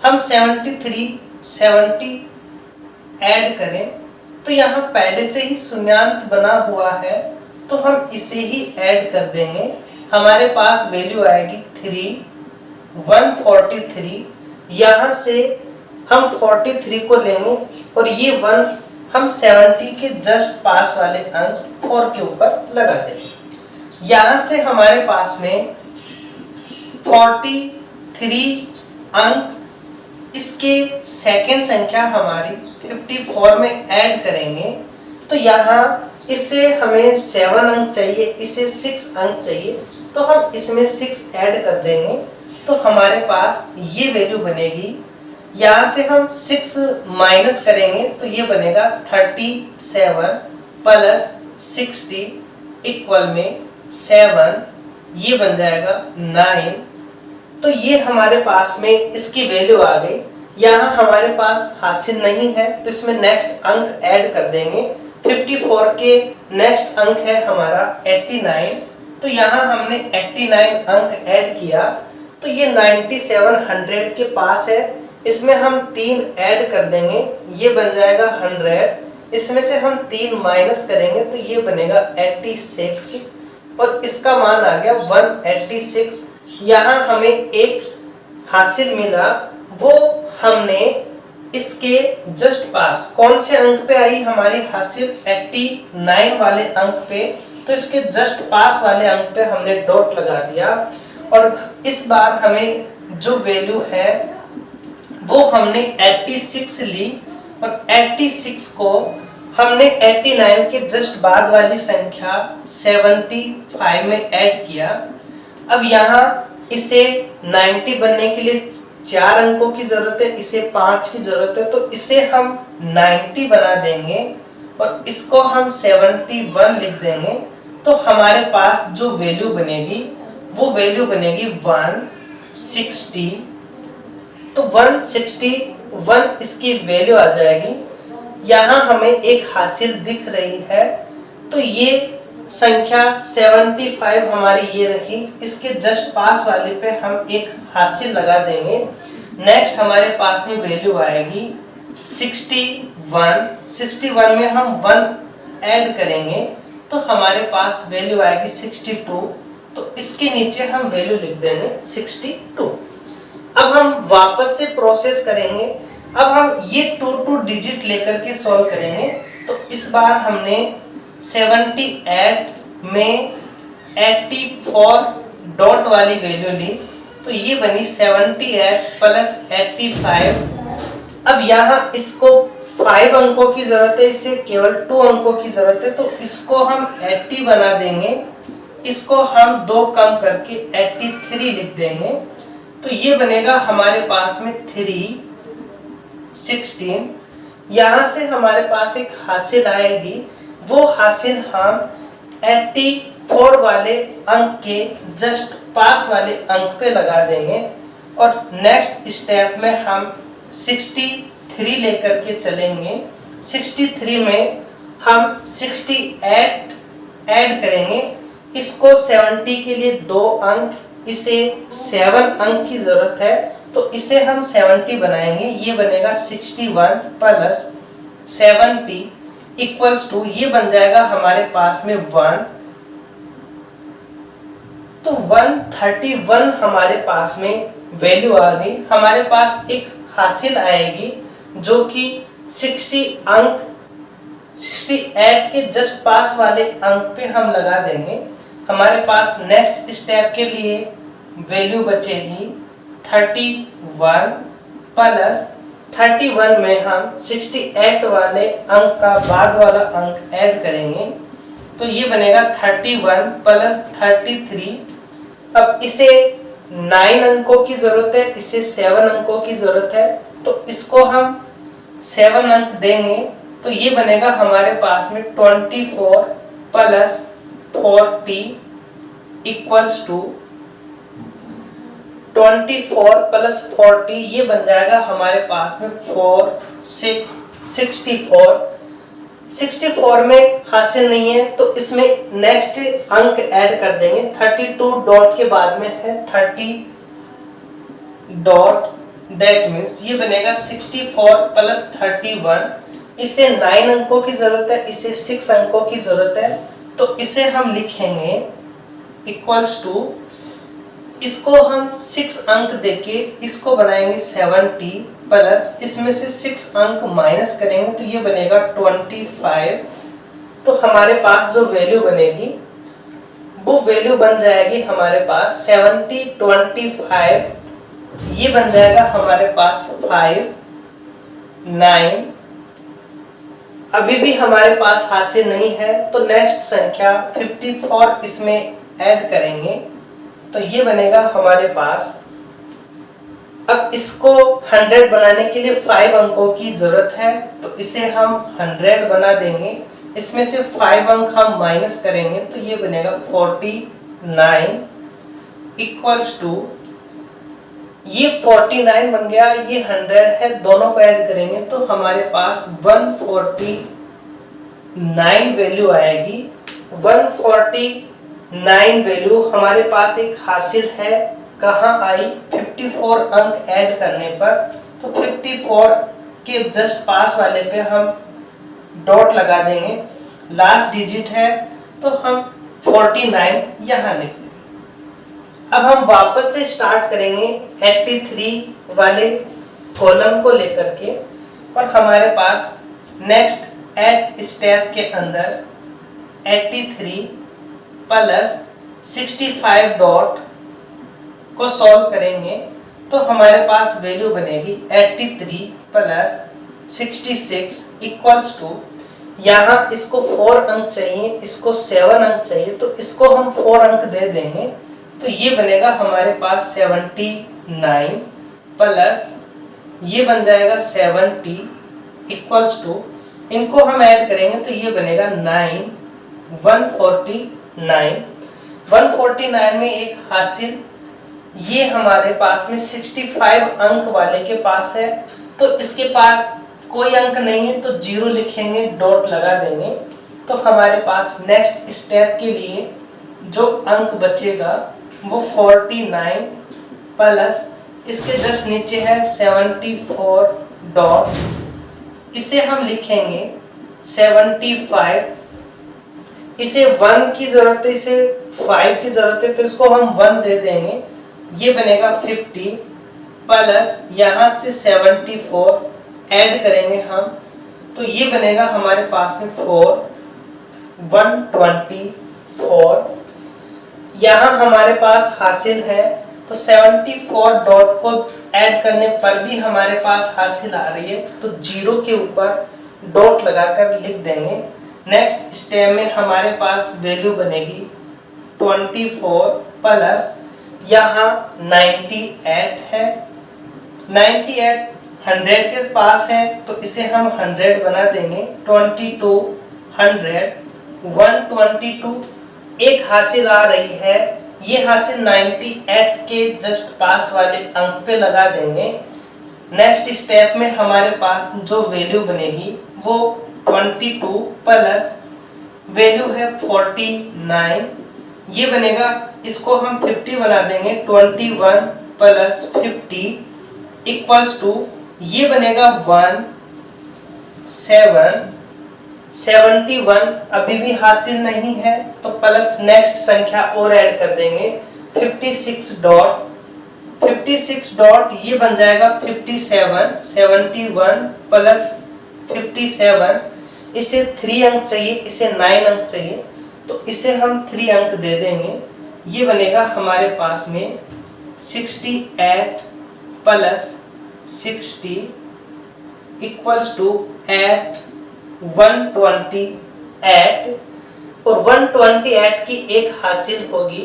हम 70 ऐड करें तो यहाँ पहले से ही शून्यांक बना हुआ है तो हम इसे ही ऐड कर देंगे। हमारे पास वैल्यू आएगी 3 143। यहाँ से हम 43 को लेंगे और ये 1 हम 70 के जस्ट पास वाले अंक 4 के ऊपर लगा देंगे। यहाँ से हमारे पास में 43 अंक इसके सेकंड संख्या हमारी 54 में ऐड करेंगे तो यहाँ इससे हमें 7 अंक चाहिए, इसे 6 अंक चाहिए, तो हम इसमें 6 ऐड कर देंगे तो हमारे पास ये वैल्यू बनेगी। यहाँ से हम 6 माइनस करेंगे तो ये बनेगा 37 प्लस 60 इक्वल में 7, ये बन जाएगा 9। तो ये हमारे पास में इसकी वैल्यू आ गई। यहाँ हमारे पास हासिल नहीं है तो इसमें नेक्स्ट अंक ऐड कर देंगे। 54 के नेक्स्ट अंक है हमारा 89, तो यहाँ हमने 89 अंक ऐड किया तो ये 97 100 के पास है, इसमें हम 3 ऐड कर देंगे, ये बन जाएगा 100। इसमें से हम 3 माइनस करेंगे तो ये बनेगा 86 और इसका मान आ गया 186। यहाँ हमें एक हासिल मिला, वो हमने इसके जस्ट पास कौन से अंक पे आई हमारी हासिल 89 वाले अंक पे, तो इसके जस्ट पास वाले अंक पे हमने डॉट लगा दिया और इस बार हमें जो वैल्यू है वो हमने 86 ली और 86 को हमने 89 के जस्ट बाद वाली संख्या 75 में ऐड किया अब यहाँ इसे 90 बनने के लिए 4 अंकों की जरूरत है, इसे 5 की जरूरत है, तो इसे हम 90 बना देंगे और इसको हम 71 लिख देंगे। तो हमारे पास जो वैल्यू बनेगी वो वैल्यू बनेगी 160। तो 161 इसकी वैल्यू आ जाएगी। यहाँ हमें एक हासिल दिख रही है, तो ये संख्या 75 हमारी ये रही। इसके जस्ट पास वाले पे हम एक हासिल लगा देंगे। नेक्स्ट हमारे पास में वैल्यू आएगी 61। 61 में हम 1 ऐड करेंगे तो हमारे पास वैल्यू आएगी 62। तो इसके नीचे हम वैल्यू लिख देंगे 62। अब हम वापस से प्रोसेस करेंगे। अब हम ये 2 डिजिट लेकर के सॉल्व करेंगे। तो इस बार हमने 78 में 84 डॉट वाली वैल्यू ली, तो ये बनी 78 प्लस 85। अब यहाँ इसको 5 अंकों की जरूरत है, इसे केवल 2 अंकों की जरूरत है, तो इसको हम 80 बना देंगे। इसको हम 2 कम करके 83 लिख देंगे। तो ये बनेगा हमारे पास में 316। यहाँ से हमारे पास एक हासिल आएगी, वो हासिल हम 84 वाले अंक के जस्ट पास वाले अंक पे लगा देंगे और नेक्स्ट स्टेप में हम 63 लेकर के चलेंगे। 63 में हम 68 ऐड करेंगे। इसको 70 के लिए 2 अंक, इसे 7 अंक की जरूरत है, तो इसे हम 70 बनाएंगे। ये बनेगा 61 प्लस 70 इक्वल्स टू, ये बन जाएगा हमारे पास में 1। तो 131 हमारे पास में वैल्यू आ गई। हमारे पास एक हासिल आएगी जो कि 68 के जस्ट पास वाले अंक पे हम लगा देंगे। हमारे पास नेक्स्ट स्टेप के लिए वैल्यू बचेगी 31 प्लस 31 में हम 68 वाले अंक का बाद वाला अंक ऐड करेंगे। तो ये बनेगा 31 प्लस 33। अब इसे 9 अंकों की जरूरत है, इसे 7 अंकों की जरूरत है, तो इसको हम 7 अंक देंगे। तो ये बनेगा हमारे पास में 24 प्लस 40 इक्वल्स टू 24 प्लस 40, ये बन जाएगा हमारे पास में 64। 64 में हासिल नहीं है, तो इसमें नेक्स्ट अंक ऐड कर देंगे। 32 डॉट के बाद में है 30 डॉट, दैट मीन्स ये बनेगा 64 प्लस 31। इसे 9 अंकों की जरूरत है, इसे 6 अंकों की जरूरत है, तो इसे हम लिखेंगे इक्वल्स टू, इसको हम 6 अंक देके इसको बनाएंगे 70 प्लस इसमें से 6 अंक माइनस करेंगे, तो ये बनेगा 25। तो हमारे पास जो वैल्यू बनेगी वो वैल्यू बन जाएगी हमारे पास 70 25, ये बन जाएगा हमारे पास 5 9। अभी भी हमारे पास हासिल नहीं है, तो नेक्स्ट संख्या 54 इसमें ऐड करेंगे, तो ये बनेगा हमारे पास। अब इसको 100 बनाने के लिए 5 अंकों की जरूरत है, तो इसे हम 100 बना देंगे। इसमें से 5 अंक हम माइनस करेंगे, तो ये बनेगा 49 इक्वल्स टू, ये 49 बन गया, ये 100 है, दोनों को ऐड करेंगे तो हमारे पास 149 वैल्यू आएगी। 149 वैल्यू हमारे पास एक हासिल है, कहाँ आई, 54 अंक ऐड करने पर। तो 54 के जस्ट पास वाले पे हम डॉट लगा देंगे, लास्ट डिजिट है तो हम 49 यहाँ लिख देंगे। अब हम वापस से स्टार्ट करेंगे 83 वाले कॉलम को लेकर के, और हमारे पास नेक्स्ट एट स्टेप के अंदर 83 प्लस 65 डॉट को सॉल्व करेंगे, तो हमारे पास वैल्यू बनेगी 83 प्लस 66 इक्वल्स टू, यहाँ इसको 4 अंक चाहिए, इसको 7 अंक चाहिए, तो इसको हम 4 अंक दे देंगे। तो ये बनेगा हमारे पास 79 प्लस ये बन जाएगा 70 इक्वल्स टू, इनको हम ऐड करेंगे तो ये बनेगा 149। 149 में एक हासिल, ये हमारे पास में 65 अंक वाले के पास है, तो इसके पास कोई अंक नहीं है तो 0 लिखेंगे, डॉट लगा देंगे। तो हमारे पास नेक्स्ट स्टेप के लिए जो अंक बचेगा वो 49 प्लस इसके जस्ट नीचे है 74 डॉट, इसे हम लिखेंगे 75। इसे 1 की जरूरत है, इसे 5 की जरूरत है, तो इसको हम 1 दे देंगे। ये बनेगा 50 प्लस यहाँ से 74 ऐड करेंगे हम, तो ये बनेगा हमारे पास में 124। यहाँ हमारे पास हासिल है, तो 74 डॉट को ऐड करने पर भी हमारे पास हासिल आ रही है, तो 0 के ऊपर डॉट लगाकर लिख देंगे। नेक्स्ट स्टेप में हमारे पास वैल्यू बनेगी 24 प्लस यहाँ 98 है। 98 100 के पास है, तो इसे हम 100 बना देंगे। 22 100 122 एक हासिल आ रही है, ये हासिल 98 के जस्ट पास वाले अंक पे लगा देंगे। नेक्स्ट स्टेप में हमारे पास जो वैल्यू बनेगी वो 22 प्लस वैल्यू है 49, ये बनेगा, इसको हम 50 बना देंगे। 21 प्लस 50 इक्वल्स टू, ये बनेगा 71 अभी भी हासिल नहीं है, तो प्लस नेक्स्ट संख्या और ऐड कर देंगे 56 डॉट, ये बन जाएगा 57। 71 प्लस 57, इसे 3 अंक चाहिए, इसे 9 अंक चाहिए, तो इसे हम 3 अंक दे देंगे। ये बनेगा हमारे पास में 68 प्लस 60 इक्वल्स टू 128, और 128 की एक हासिल होगी,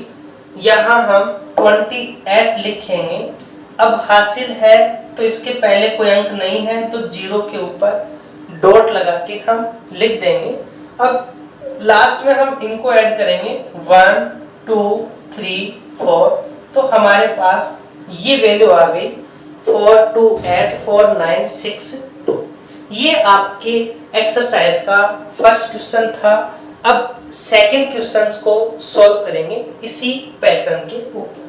यहाँ हम 28 लिखेंगे। अब हासिल है तो इसके पहले कोई अंक नहीं है, तो 0 के ऊपर डॉट लगा के हम लिख देंगे। अब लास्ट में हम इनको ऐड करेंगे 1 2 3 4, तो हमारे पास ये वैल्यू आ गई 428496। ये आपके एक्सरसाइज का फर्स्ट क्वेश्चन था। अब सेकंड क्वेश्चन को सॉल्व करेंगे इसी पैटर्न के ऊपर।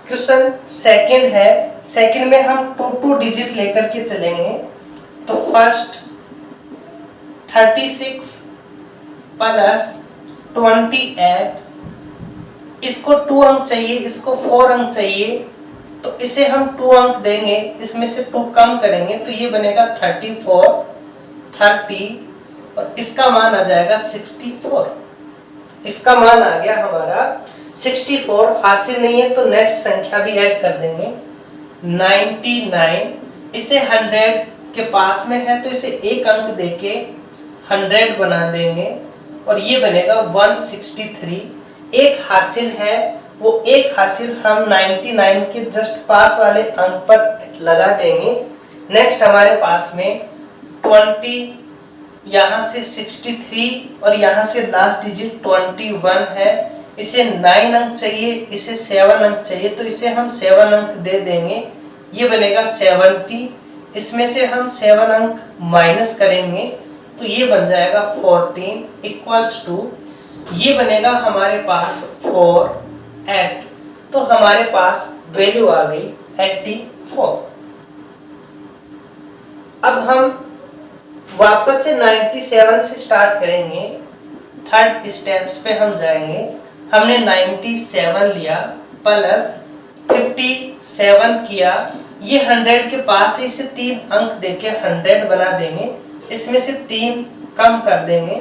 क्वेश्चन सेकंड है। सेकंड में हम 2 डिजिट लेकर के चलेंगे, तो फर्स्ट 36 प्लस 28, इसको 2 अंक चाहिए, इसको 4 अंक चाहिए, तो इसे हम 2 अंक देंगे, इसमें से 2 कम करेंगे, तो ये बनेगा 34 30, और इसका मान आ जाएगा 64। इसका मान आ गया हमारा 64। हासिल नहीं है तो नेक्स्ट संख्या भी ऐड कर देंगे 99, इसे 100 के पास में है, तो इसे 1 अंक देके 100 बना देंगे, और ये बनेगा 163। एक हासिल है, वो एक हासिल हम 99 के जस्ट पास वाले अंक पर लगा देंगे। नेक्स्ट हमारे पास में 20, यहाँ से 63, और यहाँ से लास्ट डिजिट 21 है, इसे 9 अंक चाहिए, इसे 7 अंक चाहिए, तो इसे हम 7 अंक दे देंगे। ये बनेगा 70, इसमें से हम 7 अंक माइनस करेंगे, तो ये बन जाएगा 14 इक्वल्स टू, ये बनेगा हमारे पास 48, तो हमारे पास वैल्यू आ गई 84। अब हम वापस से 97 से स्टार्ट करेंगे। थर्ड स्टेप्स पे हम जाएंगे। हमने 97 लिया प्लस 57 किया, ये 100 के पास है, इसे 3 अंक देके 100 बना देंगे, इसमें से 3 कम कर देंगे,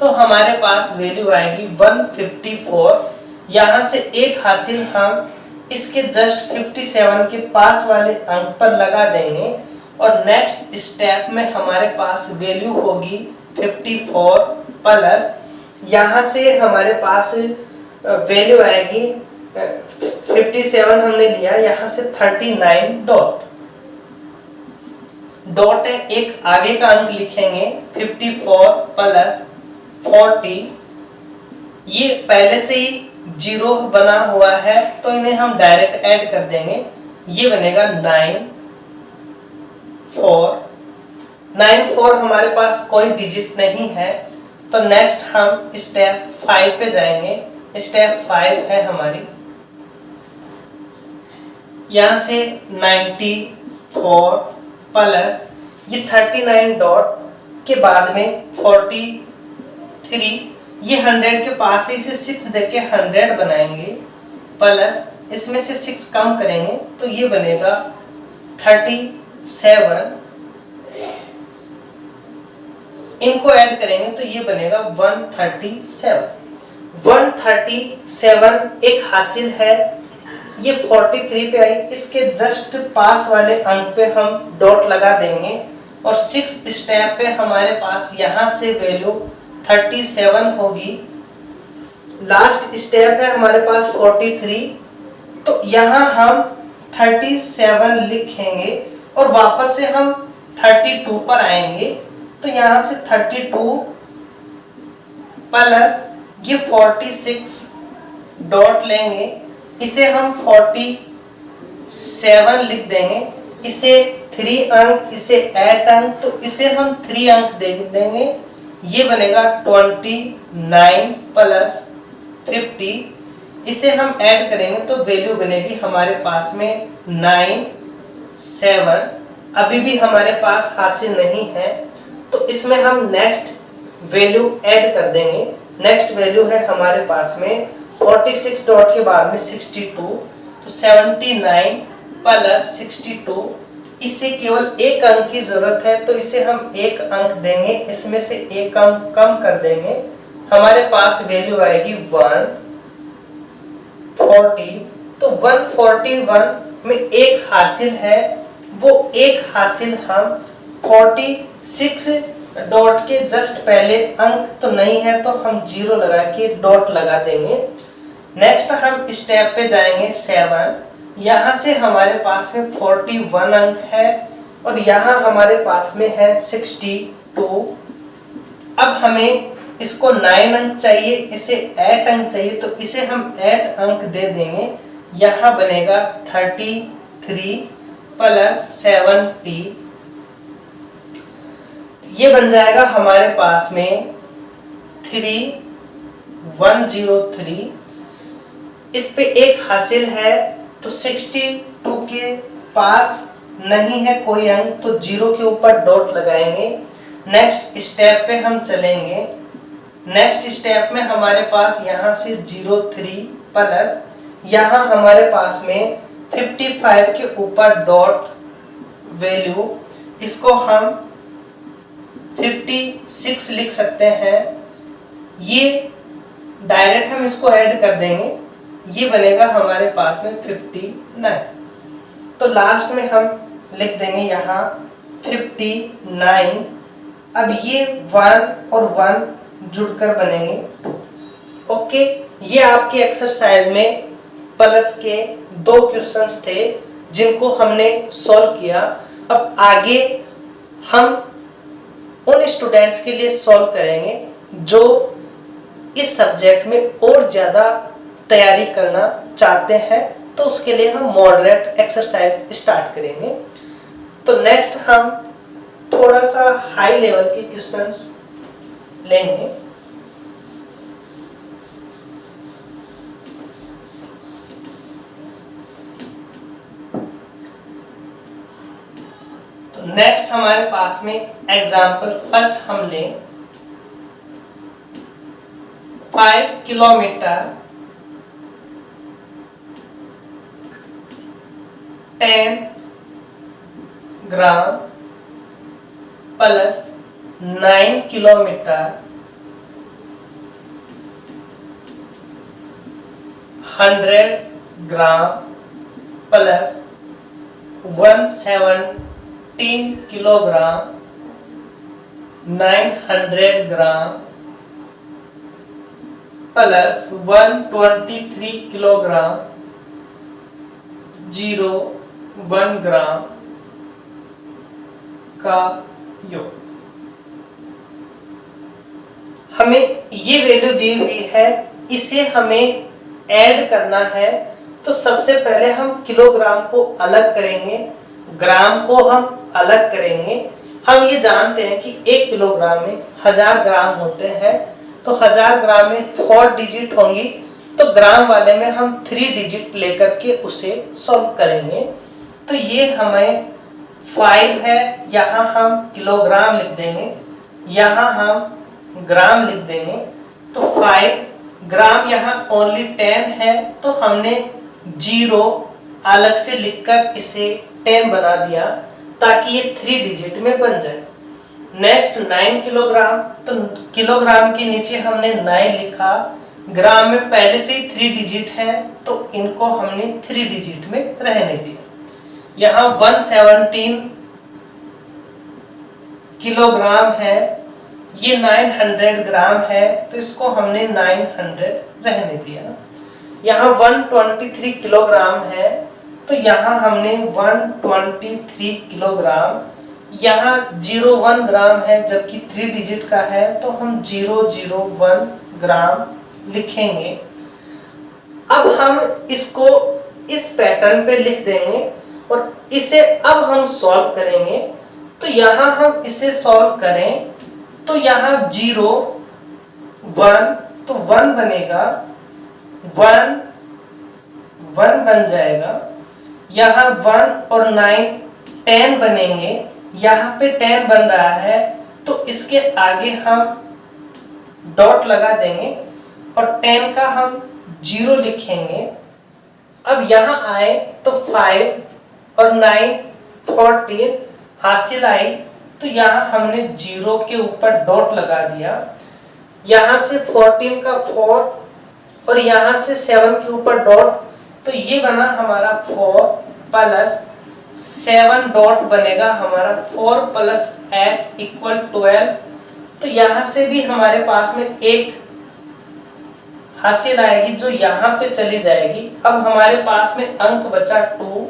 तो हमारे पास वैल्यू आएगी 154। यहाँ से एक हासिल हम इसके जस्ट 57 के पास वाले अंक पर लगा देंगे और नेक्स्ट स्टेप में हमारे पास वैल्यू होगी 54 प्लस, यहाँ से हमारे पास वैल्यू आएगी 57 हमने लिया, यहाँ से 39 डॉट डॉट है, एक आगे का अंक लिखेंगे 54 प्लस 40, ये पहले से ही 0 बना हुआ है तो इन्हें हम डायरेक्ट ऐड कर देंगे, ये बनेगा 94 हमारे पास कोई डिजिट नहीं है तो नेक्स्ट हम स्टेप 5 पे जाएंगे। स्टेप 5 है हमारी, यहां से 94 प्लस ये 39 डॉट के बाद में 43, ये 100 के पास है, इसे 6 देके 100 बनाएंगे प्लस इसमें से 6 कम करेंगे तो ये बनेगा 37, इनको ऐड करेंगे तो ये बनेगा 137 एक हासिल है, ये 43 पे आई, इसके जस्ट पास वाले अंक पे हम डॉट लगा देंगे और 6 स्टेप पे हमारे पास यहाँ से वैल्यू 37 होगी। लास्ट स्टेप है हमारे पास 43, तो यहाँ हम 37 लिखेंगे और वापस से हम 32 पर आएंगे तो यहाँ से 32 प्लस ये 46 डॉट लेंगे, इसे हम 47 लिख देंगे, इसे 3 अंक, इसे 8 अंक, तो इसे हम 3 अंक दे देंगे, ये बनेगा 29 प्लस 50, इसे हम ऐड करेंगे तो वैल्यू बनेगी हमारे पास में 97, अभी भी हमारे पास हासिल नहीं है तो इसमें हम नेक्स्ट वैल्यू ऐड कर देंगे। नेक्स्ट वैल्यू है हमारे पास में 46 डॉट के बाद में 62, तो 79 प्लस 62, इसे केवल एक अंक की जरूरत है तो इसे हम एक अंक देंगे, इसमें से एक अंक कम कर देंगे, हमारे पास वैल्यू आएगी 140, तो 141 में एक हासिल है, वो एक हासिल हम 46 डॉट के जस्ट पहले अंक तो नहीं है तो हम 0 लगा के डॉट लगा देंगे। नेक्स्ट हम स्टेप पे जाएंगे 7, यहाँ से हमारे पास में 41 अंक है और यहाँ हमारे पास में है 62, अब हमें इसको 9 अंक चाहिए, इसे 8 अंक चाहिए तो इसे हम 8 अंक दे देंगे, यहाँ बनेगा 33 प्लस 70, ये बन जाएगा हमारे पास में 3103, इस पे एक हासिल है तो 62 के पास नहीं है कोई अंक तो 0 के ऊपर डॉट लगाएंगे। नेक्स्ट स्टेप पे हम चलेंगे, नेक्स्ट स्टेप में हमारे पास यहाँ से 03 प्लस यहाँ हमारे पास में 55 के ऊपर डॉट वैल्यू, इसको हम 56 लिख सकते हैं, ये डायरेक्ट हम इसको ऐड कर देंगे, ये बनेगा हमारे पास में 59, तो लास्ट में हम लिख देंगे यहाँ 59, अब ये 1 और 1 जुड़कर बनेंगे 2। ओके, ये आपके एक्सरसाइज में प्लस के 2 क्वेश्चंस थे जिनको हमने सॉल्व किया। अब आगे हम उन स्टूडेंट्स के लिए सॉल्व करेंगे जो इस सब्जेक्ट में और ज़्यादा तैयारी करना चाहते हैं, तो उसके लिए हम मॉडरेट एक्सरसाइज स्टार्ट करेंगे। तो नेक्स्ट हम थोड़ा सा हाई लेवल के क्वेश्चंस लेंगे। तो नेक्स्ट हमारे पास में एग्जाम्पल फर्स्ट हम लें, 5 kilometre 10 gram plus 9 kilometre 100 gram plus 117 kilogram 900 gram plus 123 kilogram 0.1 ग्राम का योग। हमें ये वैल्यू दी हुई है, इसे हमें ऐड करना है। तो सबसे पहले हम किलोग्राम को अलग करेंगे, ग्राम को हम अलग करेंगे। हम ये जानते हैं कि 1 किलोग्राम में 1000 ग्राम होते हैं, तो 1000 ग्राम में 4 डिजिट होंगी, तो ग्राम वाले में हम 3 डिजिट लेकर के उसे सॉल्व करेंगे। तो ये हमें 5 है, यहाँ हम किलोग्राम लिख देंगे, यहाँ हम ग्राम लिख देंगे। तो 5 ग्राम यहाँ ओनली 10 है, तो हमने 0 अलग से लिखकर इसे 10 बना दिया ताकि ये 3 डिजिट में बन जाए। नेक्स्ट 9 किलोग्राम, तो किलोग्राम के नीचे हमने 9 लिखा, ग्राम में पहले से ही 3 डिजिट है तो इनको हमने 3 डिजिट में रहने दिया। यहाँ 117 किलोग्राम है, ये 900 ग्राम है तो इसको हमने 900 रहने दिया। यहाँ 123 किलोग्राम है तो यहाँ हमने 123 किलोग्राम, यहाँ 0.1 ग्राम है जबकि 3 डिजिट का है तो हम 0.01 ग्राम लिखेंगे। अब हम इसको इस पैटर्न पे लिख देंगे और इसे अब हम सॉल्व करेंगे। तो यहाँ हम इसे सॉल्व करें तो यहाँ 0 1 तो 1 बनेगा, 1 1 बन जाएगा। यहाँ 1 और 9 10 बनेंगे, यहाँ पे 10 बन रहा है तो इसके आगे हम डॉट लगा देंगे और 10 का हम 0 लिखेंगे। अब यहाँ आए तो 5 और 9 14 हासिल आई, तो यहाँ हमने 0 के ऊपर डॉट लगा दिया। यहाँ से 14 का 4 और यहाँ से 7 के ऊपर डॉट, तो ये बना हमारा 4 प्लस 7 डॉट बनेगा हमारा 4 प्लस 8 इक्वल 12। तो यहाँ से भी हमारे पास में एक हासिल आएगी जो यहाँ पे चली जाएगी। अब हमारे पास में अंक बचा 2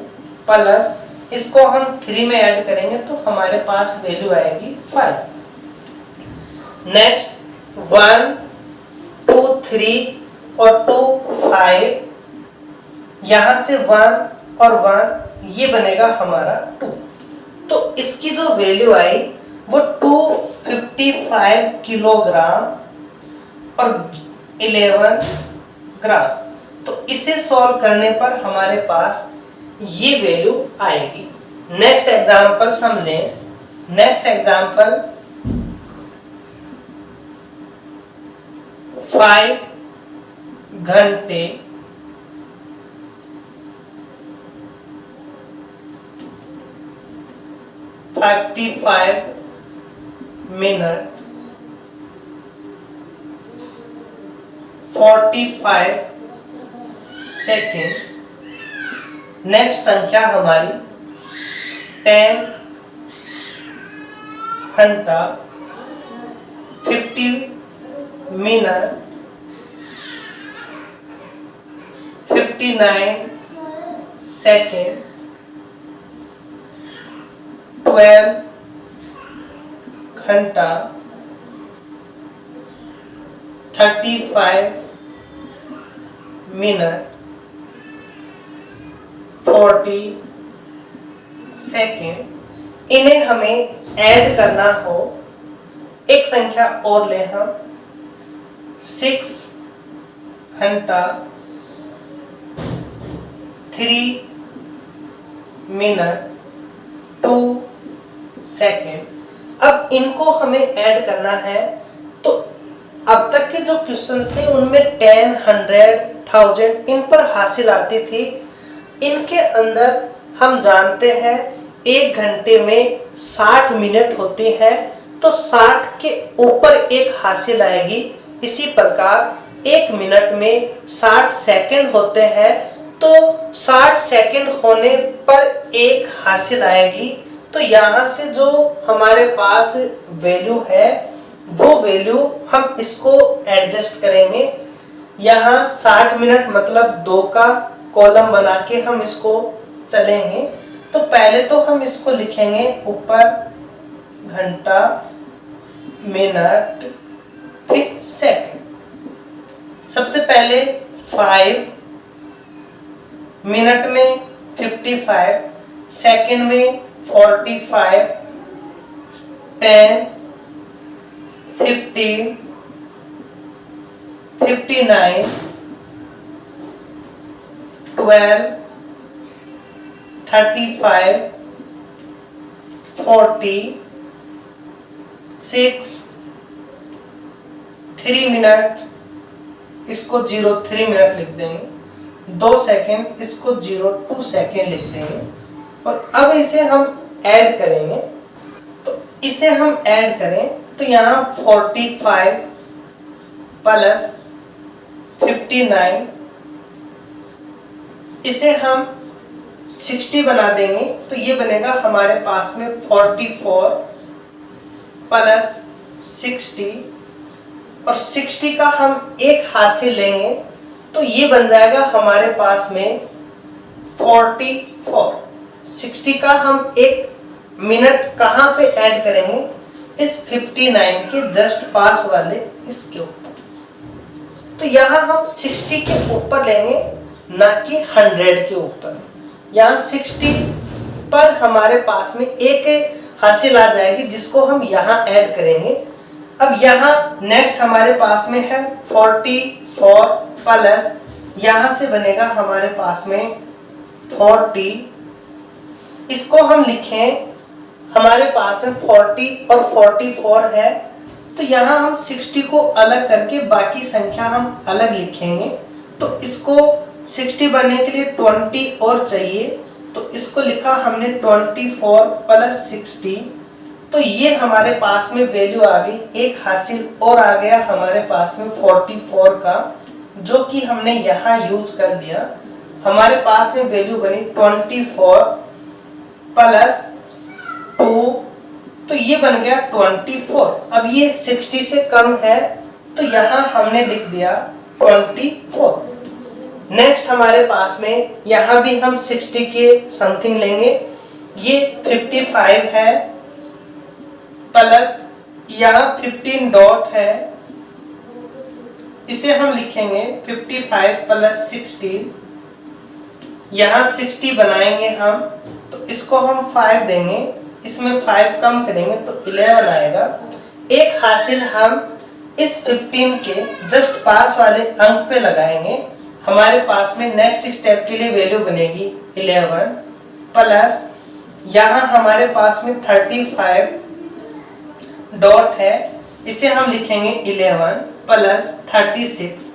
प्लस इसको हम 3 में ऐड करेंगे तो हमारे पास वैल्यू आएगी 5। नेक्स्ट 1 2 3 और 2 5, यहाँ से 1 और 1 ये बनेगा हमारा 2। तो इसकी जो वैल्यू आई वो 255 किलोग्राम और 11 ग्राम। तो इसे सॉल्व करने पर हमारे पास ये वैल्यू आएगी। नेक्स्ट एग्जांपल हम लें। नेक्स्ट एग्जांपल 5 घंटे 55 मिनट 45 सेकेंड। नेक्स्ट संख्या हमारी 10 घंटा 50 मिनट 59 सेकेंड 12 घंटा 35 मिनट 40 सेकेंड। इन्हें हमें ऐड करना हो, एक संख्या और ले हम 6 घंटा 3 मिनट 2 सेकेंड। अब इनको हमें ऐड करना है। तो अब तक के जो क्वेश्चन थे उनमें 10, 100, 1000 इन पर हासिल आती थी। इनके अंदर हम जानते हैं 1 घंटे में 60 मिनट होते हैं, तो 60 के ऊपर एक हासिल आएगी। इसी प्रकार 1 मिनट में 60 सेकंड होते हैं, तो तो 60 सेकंड होने पर 1 हासिल आएगी। तो यहाँ से जो हमारे पास वैल्यू है वो वैल्यू हम इसको एडजस्ट करेंगे। यहाँ 60 मिनट मतलब 2 का कॉलम बना के हम इसको चलेंगे। तो पहले तो हम इसको लिखेंगे ऊपर घंटा, मिनट, फिर सेकंड। सबसे पहले 5 मिनट में 55, सेकंड में 45, 10, 15, 59, 12, 35, 40, 6, 3 मिनट, इसको 03 मिनट लिख देंगे, 2 सेकेंड, इसको 02 सेकेंड लिख देंगे। और अब इसे हम ऐड करेंगे। तो इसे हम ऐड करें तो यहाँ 45 प्लस 59, इसे हम 60 बना देंगे। तो ये बनेगा हमारे पास में 44 प्लस 60, और 60 का हम 1 हासिल लेंगे तो ये बन जाएगा हमारे पास में 44। 60 का हम 1 मिनट कहाँ पे ऐड करेंगे? इस 59 के जस्ट पास वाले इसके ऊपर। तो यहाँ हम 60 के ऊपर लेंगे, ना कि 100 के ऊपर। यहाँ 60 पर हमारे पास में 1 हासिल आ जाएगी जिसको हम यहाँ ऐड करेंगे। अब यहाँ नेक्स्ट हमारे पास में है 44 प्लस, यहाँ से बनेगा हमारे पास में 40, इसको हम लिखें, हमारे पास में 40 और 44 है। तो यहाँ हम 60 को अलग करके बाकी संख्या हम अलग लिखेंगे। तो इसको 60 बनने के लिए 20 और चाहिए, तो इसको लिखा हमने 24 प्लस 60। तो ये हमारे पास में वैल्यू आ गई, 1 हासिल और आ गया हमारे पास में 44 का, जो कि हमने यहाँ यूज कर लिया। हमारे पास में वैल्यू बनी 24 प्लस 2, तो ये बन गया 24। अब ये 60 से कम है तो यहाँ हमने लिख दिया 24। नेक्स्ट हमारे पास में यहाँ भी हम 60 के समथिंग लेंगे। ये 55 है प्लस यहाँ 15 डॉट है, इसे हम लिखेंगे 55 प्लस 16। यहाँ 60 बनाएंगे हम, तो इसको हम 5 देंगे, इसमें 5 कम करेंगे तो 11 आएगा। 1 हासिल हम इस 15 के जस्ट पास वाले अंक पे लगाएंगे। हमारे पास में नेक्स्ट स्टेप के लिए वैल्यू बनेगी 11 प्लस, यहाँ हमारे पास में 35 डॉट है, इसे हम लिखेंगे 11 प्लस 36।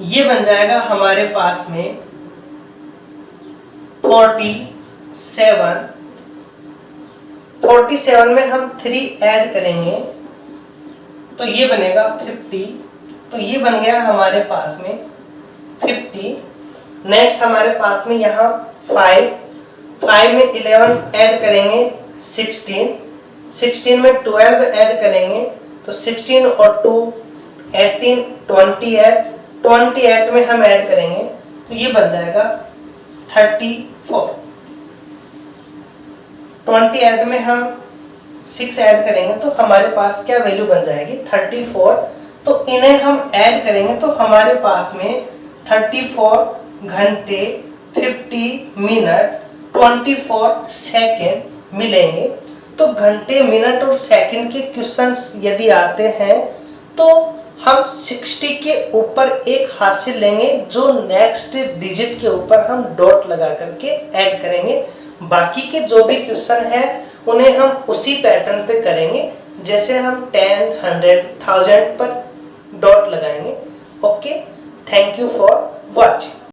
ये बन जाएगा हमारे पास में 47। 47 में हम 3 ऐड करेंगे तो ये बनेगा 50। तो ये बन गया हमारे पास में 50। नेक्स्ट हमारे पास में यहाँ 5 में 11 ऐड करेंगे 16 में 12 ऐड करेंगे तो 16 और 2 18 28 में हम ऐड करेंगे तो ये बन जाएगा 34। 28 में हम 6 ऐड करेंगे तो हमारे पास क्या वैल्यू बन जाएगी 34। तो इन्हें हम ऐड करेंगे तो हमारे पास में 34 घंटे, 50 मिनट, 24 सेकेंड मिलेंगे। तो घंटे, मिनट और सेकंड के क्वेश्चंस यदि आते हैं तो हम 60 के ऊपर 1 हासिल लेंगे, जो नेक्स्ट डिजिट के ऊपर हम डॉट लगा करके ऐड करेंगे। बाकी के जो भी क्वेश्चन है उन्हें हम उसी पैटर्न पे करेंगे, जैसे हम 10, 100, 1000 पर डॉट लगाएंगे। Okay, thank you for watching.